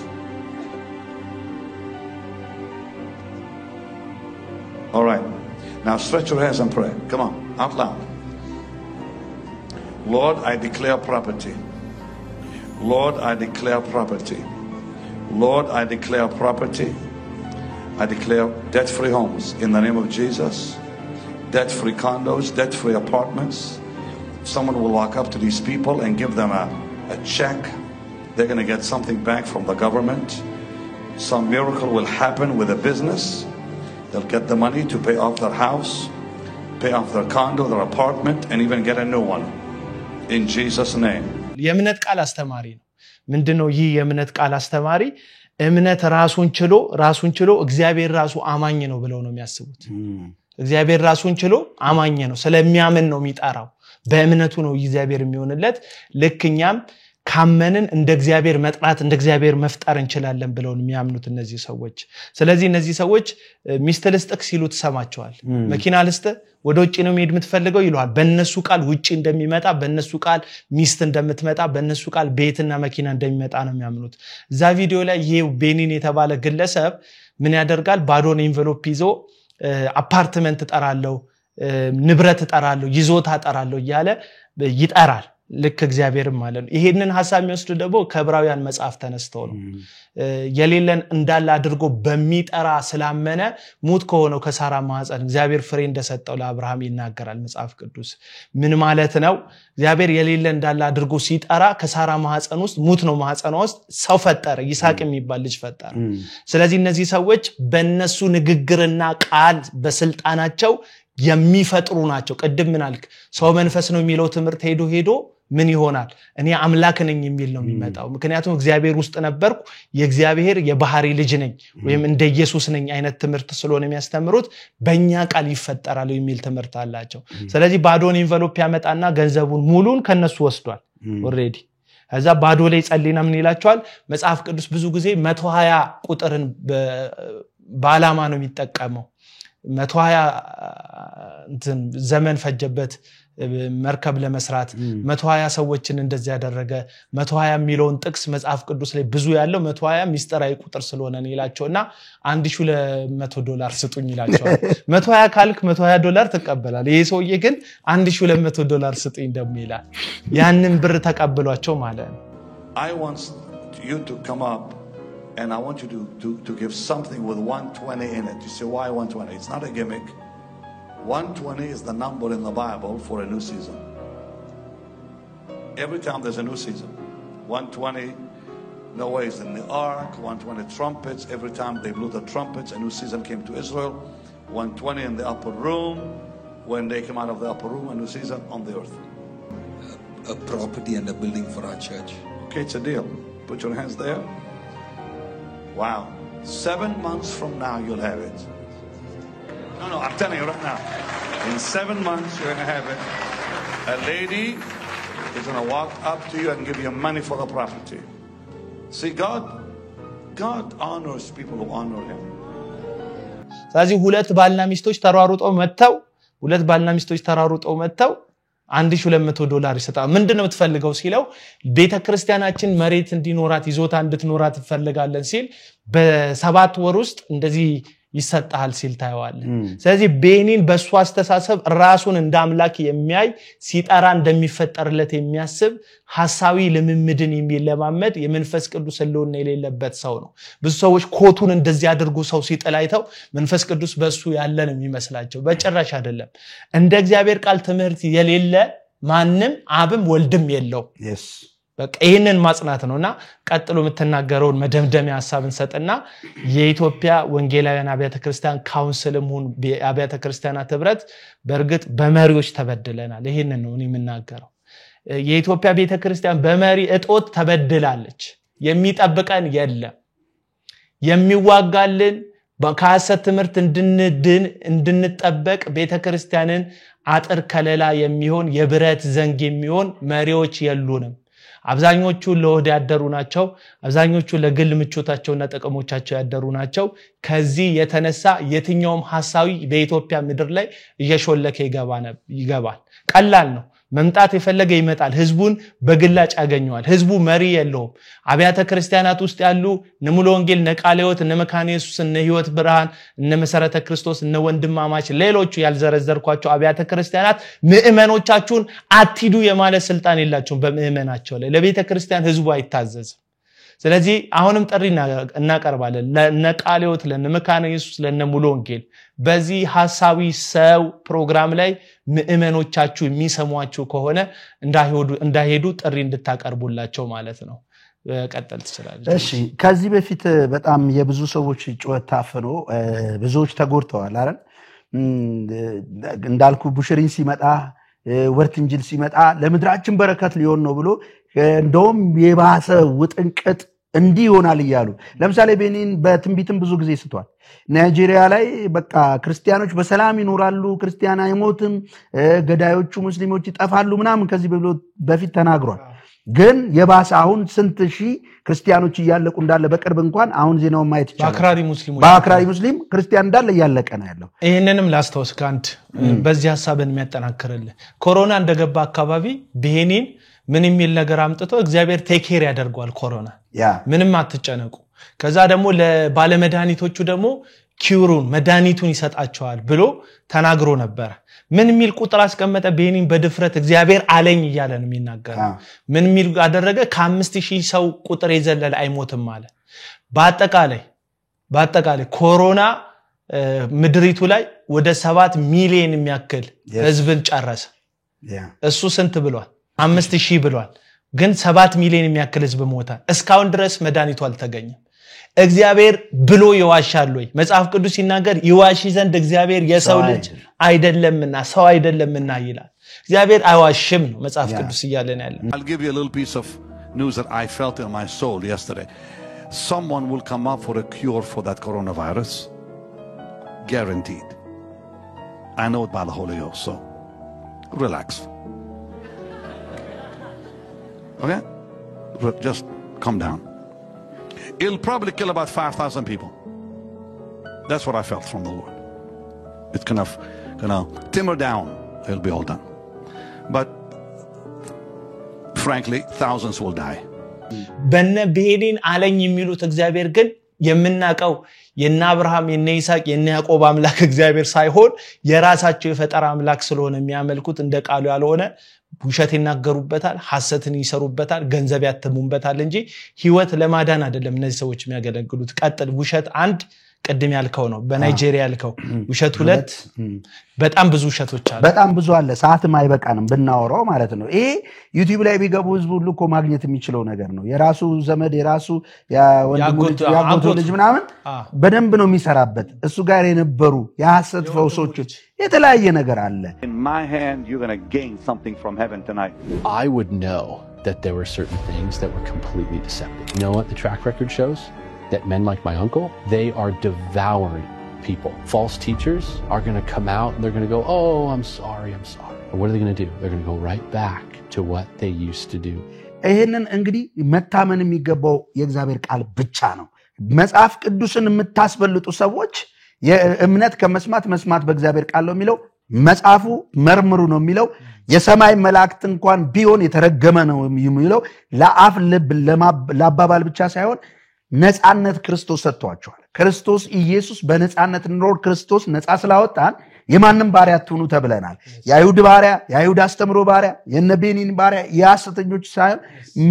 All right. Now stretch your hands and pray. Come on, out loud. Lord, I declare property. Lord, I declare property. Lord, I declare property. I declare debt-free homes in the name of Jesus. Debt-free condos, debt-free apartments. Someone will walk up to these people and give them a check. They're going to get something back from the government. Some miracle will happen with a business. They'll get the money to pay off their house, pay off their condo, their apartment, and even get a new one. In Jesus' name. የእምነት ቃል አስተማሪ ነው ምንድነው ይህ የእምነት ቃል አስተማሪ እምነት ራሱን ችሎ እግዚአብሔር ራሱ አማኝ ነው ብለው ነው የሚያስቡት እግዚአብሔር ራሱን ችሎ አማኝ ነው ስለሚያምን ነው የሚጣራው በእምነቱ ነው እግዚአብሔር የሚሆንለት ልክኛም ካመንን እንደ እግዚአብሔር መጥራት እንደ እግዚአብሔር መፍጠር እንችላለን ብለው የሚያምኑት እነዚህ ሰዎች ስለዚህ እነዚህ ሰዎች ሚስት ልስጥክ ሲሉ ተሰማቸዋል መኪና ልስጥ ወደ ውጪ ነው መሄድ የምትፈልገው ይሏል በእነሱ ቃል ውጪ እንደሚመጣ በእነሱ ቃል ሚስት እንደምትመጣ በእነሱ ቃል ቤትና መኪና እንደሚመጣ ነው የሚያምኑት እዛ ቪዲዮ ላይ ይሄው ቤኒን የተባለ ግለሰብ ምን ያደርጋል ባዶን ኤንቨሎፕ ይዞ አፓርትመንት ጠራለው ንብረት ጠራለው ይዞታ ጠራለው ይያለ ይጠራል ልክ እግዚአብሔርም ማለት ነው ይሄንን ሐሳብ የሚወስዱ ደግሞ ከዕብራውያን መጽሐፍ ተነስተው ነው የሌለን እንዳለ አድርጎ በሚጠራ ስላመነ ሙት ከሆነው ከሳራ ማህፀን እግዚአብሔር ፍሬ እንደሰጠው ለአብርሃም ይናገራል መጽሐፍ ቅዱስ ምን ማለት ነው እግዚአብሔር የሌለን እንዳለ አድርጎ ሲጠራ ከሳራ ማህፀን ውስጥ ሙት ነው ማህፀን ውስጥ ሰው ፈጠረ ይስሐቅ የሚባል ልጅ ፈጠረ ስለዚህ እነዚህ ሰዎች በእነሱ ንግግርና ቃል በስልጣናቸው የሚፈጥሩ ናቸው ቀድም ምን አልክ ሰው መንፈስ ነው የሚለው ትምርት ሄዶ ምን ይሆናል እኔ አምላክ ነኝ የሚል ነው የሚመጣው ምክንያቱም እግዚአብሔር ውስጥ ነበርኩ የእግዚአብሔር የባህሪ ልጅ ነኝ ወይም እንደ ኢየሱስ ነኝ አይነት ትምርት ስለሆነ የሚያስተምሩት በእኛ ቃል ይፈጠራል የሚል ትምርት አላቸው ስለዚህ ባዶን ኤንቨሎፕ ያመጣና ገንዘቡን ሙሉን ከነሱ ወስዷል ኦሬዲ ከዛ ባዶ ላይ ጸልይና ምን ይላቸዋል መጽሐፍ ቅዱስ ብዙ ጊዜ 120 ቁጥርን በአላማ ነው የሚጠቀመው 120 እንትን ዘመን ፈጀበት መርከብ ለመስራት 120 ሰዎችን እንደዚህ ያደረገ 120 ሚሊዮን ጥቅስ መጽሐፍ ቅዱስ ላይ ብዙ ያለው 120 ሚስጥራዊ ቁጥር ስለሆነ ነው ይላቸውና $1200 ስጡኝ ይላቸዋል 120 ካልክ $120 ተቀበላል ይሄ ሰውዬ ግን $1200 ስጡኝ ደሞ ይላል ያንን ብር ተቀበሏቸው ማለት ነው I want you to come up and I want you to give something with 120 in it. You say, why 120? It's not a gimmick. 120 is the number in the Bible for a new season. Every time there's a new season. 120 Noah is in the ark, 120 trumpets. Every time they blew the trumpets, a new season came to Israel. 120 in the upper room. When they came out of the upper room, a new season on the earth. A property and a building for our church. Okay, it's a deal. Put your hands there. Wow. 7 months from now, you'll have it. No, I'm telling you right now. In 7 months, you're going to have it. A lady is going to walk up to you and give you money for the property. See, God honors people who honor Him. ስለዚህ ሁለት ባልና ሚስቶች ተራሩጠው መተው $1200 ይሰጣል ምንድነው የምትፈልገው ሲለው ቤተክርስቲያናችን መሬት እንዲኖራት ይዞታ እንድትኖራት ይፈልጋለን ሲል በ7 ወር ውስጥ እንደዚህ ይሰጣል ሲል ታየዋል ስለዚህ ቤኒን በሱ አስተሳሰብ ራሱን እንደ አምላክ የሚያይ ሲጣራ እንደሚፈጠርለት የሚያስብ ሐሳዊ ለምምድን የሚለማመድ የመንፈስ ቅዱስ ስለሆነ የሌለበት ሰው ነው ብዙ ሰዎች ኮቱን እንደዚህ አድርጉ ሰው ሲጠላይተው መንፈስ ቅዱስ በሱ ያለ ነው የሚመስላቸው በጭራሽ አይደለም እንደ እግዚአብሔር ቃል ትምህርት የሌለ ማንንም አብም ወልድም የለው yes በቃ ይሄንን ማጽናት ነውና ቀጥሎ የምትናገረውን መደምደሚያ ሐሳብን ሰጠና የኢትዮጵያ ወንጌላውያን አብያተ ክርስቲያን ካውንስልም ሆነ አብያተ ክርስቲያናት ህብረት በርግጥ በመሪዎች ተበድለናል ይሄንን ነው እኔ የምናገረው የኢትዮጵያ ቤተ ክርስቲያን በመሪ እጦት ተበድላለች የሚጠብቀን የለም የሚዋጋልን በካሰት ትምህርት እንድንጠበቅ ቤተ ክርስቲያንን አጥር ከለላ የሚሆን የብረት ዘንግ የሚሆን መሪዎች የሉንም አብዛኞቹ ለወድ ያደሩ ናቸው አብዛኞቹ ለግል ምቾታቸውና ጥቅሞቻቸው ያደሩ ናቸው ከዚህ የተነሳ የትኛውም ሐሳዊ በኢትዮጵያ ምድር ላይ እየሾለከ ይገባል ቀላል ነው መምጣት የፈለገ ይመጣል ህዝቡን በግላጭ ያገኘዋል ህዝቡ መሪ የለውም አብያተ ክርስቲያናት ውስጥ ያሉ ነሙሉ ወንጌል ነቃሌዎት ነመካነ ኢየሱስ ነህይወት ብርሃን ነመሰረተ ክርስቶስ ነወንድማማች ሌሎቹ ያልዘረዘርኳቸው አብያተ ክርስቲያናት ምእመኖቻችሁን አትሂዱ የማለት ስልጣን የላቸውም በምእመናቸው ላይ ለቤተ ክርስቲያን ህዝቡ አይታዘዝም ስለዚህ አሁንም ጥሪ እናቀርባለን ለነቃሌዎት ለነመካነ ኢየሱስ ለነሙሉ ወንጌል በዚህ ሐሳዊ ሰው ፕሮግራም ላይ ምእመኖቻችሁ የሚሰሟችሁ ከሆነ እንዳይሄዱ ጥሪ እንድታቀርቡላቸው ማለት ነው ቀጥል ትችላለህ እሺ ከዚህ በፊት በጣም የብዙ ሰዎች ጩኸት ታፈኖ ብዙዎች ተጎድተዋል አይደል እንዳልኩ ቡሽሪን ሲመጣ ወርትንጅል ሲመጣ ለምድራችን በረከት ሊሆን ነው ብሎ እንደውም የባሰ ውጥንቅጥ እንዲህ ይሆናል ይያሉ ለምሳሌ ቤኒን በትንቢትም ብዙ ጊዜ ስቷል ናይጄሪያ ላይ በቃ ክርስቲያኖች በሰላም ይኖራሉ ክርስቲያና አይሞትም ገዳዮቹ ሙስሊሞች ይጠፋሉ ምናምን ከዚህ በፊት ተናግሯል ግን የባሰ አሁን ስንት ሺህ ክርስቲያኖች ይያለቁ እንዳለ በቅርብ እንኳን አሁን ዜናው ማየት ይቻላል በአክራሪ ሙስሊም ክርስቲያን እንዳለ ያለቀ ነው ያለው ይሄንንም ላስተውስ ካንት በዚህ ሐሳብን የሚያጠናክርልህ ኮሮና እንደገባ አካባቢ ቤኒን ምን የሚል ነገር አምጥቶ እግዚአብሔር ቴክ ኬር ያደርጋል ኮሮና ምንም አትጨነቁ ከዛ ደግሞ ለባለመድኃኒቶቹ ደግሞ ኪውሩን መድኃኒቱን ይሰጣቸዋል ብሎ ተናግሮ ነበር ምን የሚል ቁጥር አስቀመጠ ቤኒን በድፍረት እግዚአብሔር አለኝ ይያለ ነው የሚናገረው ምን የሚል አደረገ ከ5000 ሰው ቁጥር የዘለለ አይሞትም ማለት በአጠቃላይ ኮሮና ምድሪቱ ላይ ወደ 7 ሚሊዮን የሚያክል ህዝብን ጨረሰ እሱ ስንት ብሏል 5000 ብሏል ግን 7 ሚሊዮን የሚያክል ህዝብ ሞታ እስካሁን ድረስ መድኃኒቱ አልተገኘም እግዚአብሔር ብሎ ይዋሻል ወይ መጽሐፍ ቅዱስ ሲናገር ይዋሽ ዘንድ እግዚአብሔር የሰው ልጅ አይደለምና ሰው አይደለምና ይላል እግዚአብሔር አይዋሽም ነው መጽሐፍ ቅዱስ ይያለን ያለ I'll give you a little piece of news that I felt in my soul yesterday someone will come up for a cure for that coronavirus guaranteed I know it by the Holy Ghost so relax okay just calm down it'll probably kill about 5,000 people that's what I felt from the Lord It's kind of simmer down. It'll be all done. But frankly, thousands will die. በነ ቤኒን አለኝ የሚሉት እግዚአብሔር ግን የምናቀው የነ አብርሃም የነ ይስሐቅ የነ ያዕቆብ አምላክ እግዚአብሔር ሳይሆን የራሳቸው የፈጠራ አምላክ ስለሆነ የሚያመልኩት እንደ ቃሉ ያልሆነ ውሸት ይናገሩበታል ሐሰትን ይሰሩበታል ገንዘብ ያተሙበታል እንጂ ህይወት ለማዳን አይደለም እነዚህ ሰዎች የሚያገለግሉት ቀጥል ውሸት አንድ ቀድም ያልከው ነው በናይጄሪያ ያልከው ውሸት ሁለት በጣም ብዙ ውሸቶች አሉ በጣም ብዙ አለ ሰዓትም አይበቃንም ብናወራው ማለት ነው ይሄ ዩቲዩብ ላይ ቢገቡ ህዝቡ ሁሉ እኮ ማግኘት የሚችለው ነገር ነው የራሱ ዘመድ የራሱ ያጎቱ ልጅ ምናምን በደንብ ነው የሚሰራበት እሱ ጋር የነበሩ የሐሰት ፈውሶች የተለያየ ነገር አለ In my hand you're going to gain something from heaven tonight. I would know that there were certain things that were completely deceptive. You know what the track record shows? That men like my uncle, they are devouring people. False teachers are going to come out and they're going to go, oh, I'm sorry. And what are they going to do? They're going to go right back to what they used to do. ይሄንን እንግዲህ መታመን የሚገባው የእግዚአብሔር ቃል ብቻ ነው መጽሐፍ ቅዱስን የምታስበልጡ ሰዎች የእምነት ከመስማት መስማት በእግዚአብሔር ቃል ነው የሚለው መጽሐፉ መርምሩ ነው የሚለው የሰማይ መላእክት እንኳን ቢሆን የተረገመ ነው የሚለው ለአፍ ልብ ለአባባል ብቻ ሳይሆን ነፃነት ክርስቶስ ሰጥቷቸዋል ክርስቶስ ኢየሱስ በነፃነት እንኖር ክርስቶስ ነፃ ስላወጣን የማንም ባሪያ አትሁኑ ተብለናል የአይሁድ ባሪያ የአይሁድ አስተምሮ ባሪያ የነቤኒን ባሪያ የሐሰተኞች ሳይሆን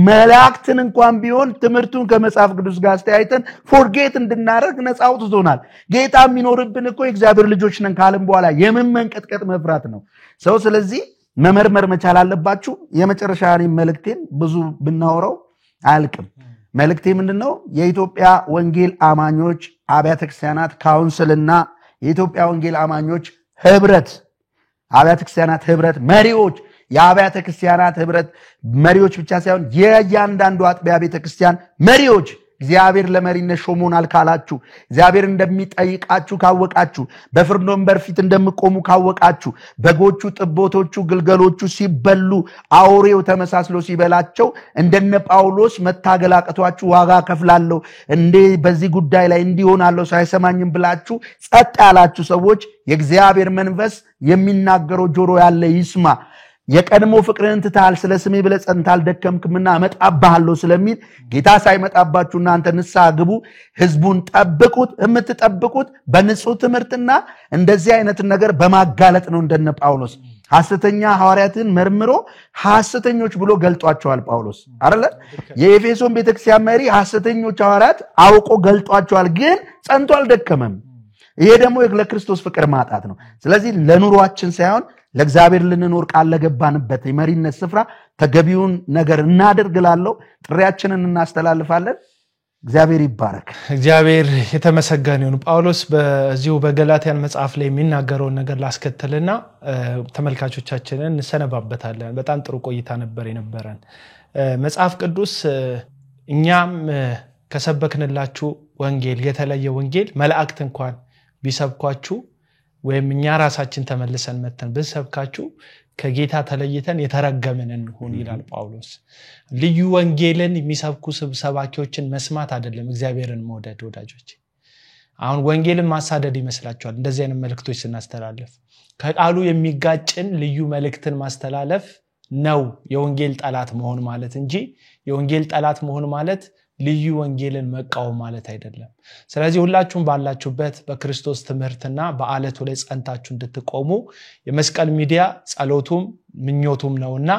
መላእክትን እንኳን ቢሆን ትምህርቱን ከመጽሐፍ ቅዱስ ጋር አስተያይተን ፎርጌት እንድናደርግ ነፃ አውጥቶናል ጌታ የሚኖርብን እኮ የእግዚአብሔር ልጆች ነን ካልን በኋላ የምን መንቀጥቀጥ መፍራት ነው ሰው ስለዚህ መመርመር መቻል አለባችሁ የመጨረሻ መልእክቴን ብዙ ብናወራው አልቅም መልእክቴ ምንድነው የኢትዮጵያ ወንጌል አማኞች አብያተ ክርስቲያናት ካውንስልና የኢትዮጵያ ወንጌል አማኞች ህብረት አብያተ ክርስቲያናት ህብረት መሪዎች የአብያተ ክርስቲያናት ህብረት መሪዎች ብቻ ሳይሆን የእያንዳንዱ አጥቢያ ቤተ ክርስቲያን መሪዎች እግዚአብሔር ለመሪነት ሾሞናል ካላችሁ እግዚአብሔር እንደሚጠይቃችሁ ካወቃችሁ በፍርድ ወንበር ፊት እንደምቆሙ ካወቃችሁ በጎቹ ጥቦቶቹ ግልገሎቹ ሲበሉ አውሬው ተመሳስሎ ሲበላቸው እንደነ ጳውሎስ መታገላቀቷችሁ ዋጋ ከፍላለሁ እንዴ በዚህ ጉዳይ ላይ እንዲሆናለሁ ሳይሰማኝም ብላችሁ ጸጥ ያላችሁ ሰዎች የእግዚአብሔር መንፈስ የሚናገረው ጆሮ ያለ ይስማ የቀድሞ ፍቅርን ትታል ስለ ስሜ ብለ ጸንታል ደከምክምና አመጣባለሁ ስለሚል ጌታ ሳይመጣባችሁ እናንተ ንስሐ ግቡ ህዝቡን ጠብቁት የምትጠብቁት በንጹህ ትምህርትና እንደዚህ አይነት ነገር በማጋለጥ ነው እንደነ ጳውሎስ ሐሰተኛ ሐዋርያትን መርምሮ ሐሰተኞች ብሎ ገልጧቸዋል ጳውሎስ አይደለ የኤፌሶን ቤተክርስቲያን መሪ ሐሰተኞች ሐዋርያት አውቆ ገልጧቸዋል ግን ጸንቶ አልደከመም ይሄ ደግሞ ለክርስቶስ ፍቅር ማጣት ነው ስለዚህ ለኑሯችን ሳይሆን ለእግዚአብሔር ልንኖር ቃል ለገባንበት የመሪነት ስፍራ ተገቢውን ነገር እናደርግላለው ጥሪያችንን እናስተላልፋለን እግዚአብሔር ይባረክ እግዚአብሔር የተመሰገነ ይሁን ጳውሎስ በዚሁ በገላትያን መጽሐፍ ላይ የሚናገረው ነገር ላስከተልና ተመልካቾቻችንን እንሰነባበታለን በጣም ጥሩ ቆይታ ነበር የነበረን መጽሐፍ ቅዱስ እኛም ከሰበክንላችሁ ወንጌል የተለየ ወንጌል መላእክት እንኳን ቢሰብኳችሁ ወይም እኛ ራሳችን ተመልሰን መተን በሰብካችሁ ከጌታ ተለይተን የተረገመን እንሆን ይላል ጳውሎስ ልዩ ወንጌልን የሚሰብኩ ሰባኪዎችን መስማት አይደለም እግዚአብሔርን መውደድ ወዳጆች አሁን ወንጌልን ማሳደድ ይመስላችኋል እንደዚህ አይነት መልእክቶች ስናስተላልፍ ከቃሉ የሚጋጭን ልዩ መልእክትን ማስተላለፍ ነው የወንጌል ጠላት መሆን ማለት እንጂ የወንጌል ጠላት መሆን ማለት ልዩ ወንጌልን መቃወም ማለት አይደለም ስለዚህ ሁላችሁም ባላችሁበት በክርስቶስ ትምህርትና በአለቱ ላይ ጸንታችሁ እንድትቆሙ የመስቀል ሚዲያ ጸሎቱም ምኞቱም ነውና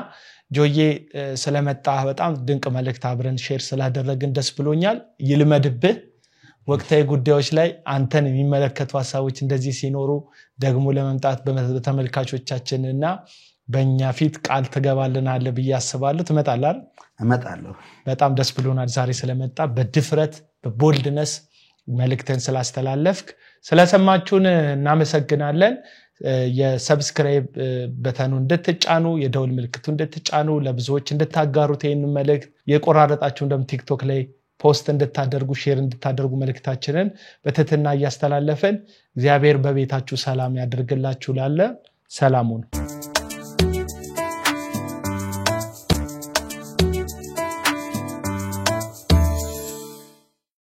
ጆዬ ስለመጣ በጣም ድንቅ መልእክት አብረን ሼር ስላደረግን ደስ ብሎኛል ይልመድብህ ወቅታዊ ጉዳዮች ላይ አንተን የሚመለከቱ ሐሳቦች እንደዚህ ሲኖሩ ደግሞ ለመምጣት በተመልካቾቻችንና በእኛ ፊት ቃል ተገባልናል በያስባለሁ ትመጣለህ አይደል እመጣለሁ በጣም ደስ ብሎናል ዛሬ ስለመጣ በድፍረት በቦልድነስ መልእክትን ስላስተላለፍክ ስለሰማችሁን እናመሰግናለን የሰብስክራይብ በተኑ እንድትጫኑ የደውል ምልክቱን እንድትጫኑ ለብዙዎች እንድታጋሩት ይሄንን መልእክት የቆራረጣችሁ እንደም ቲክቶክ ላይ ፖስት እንድታደርጉ ሼር እንድታደርጉ መልእክታችንን በትህትና ያስተላለፈን እግዚአብሔር በቤታችሁ ሰላም ያድርግላችሁ ላለ ሰላሙን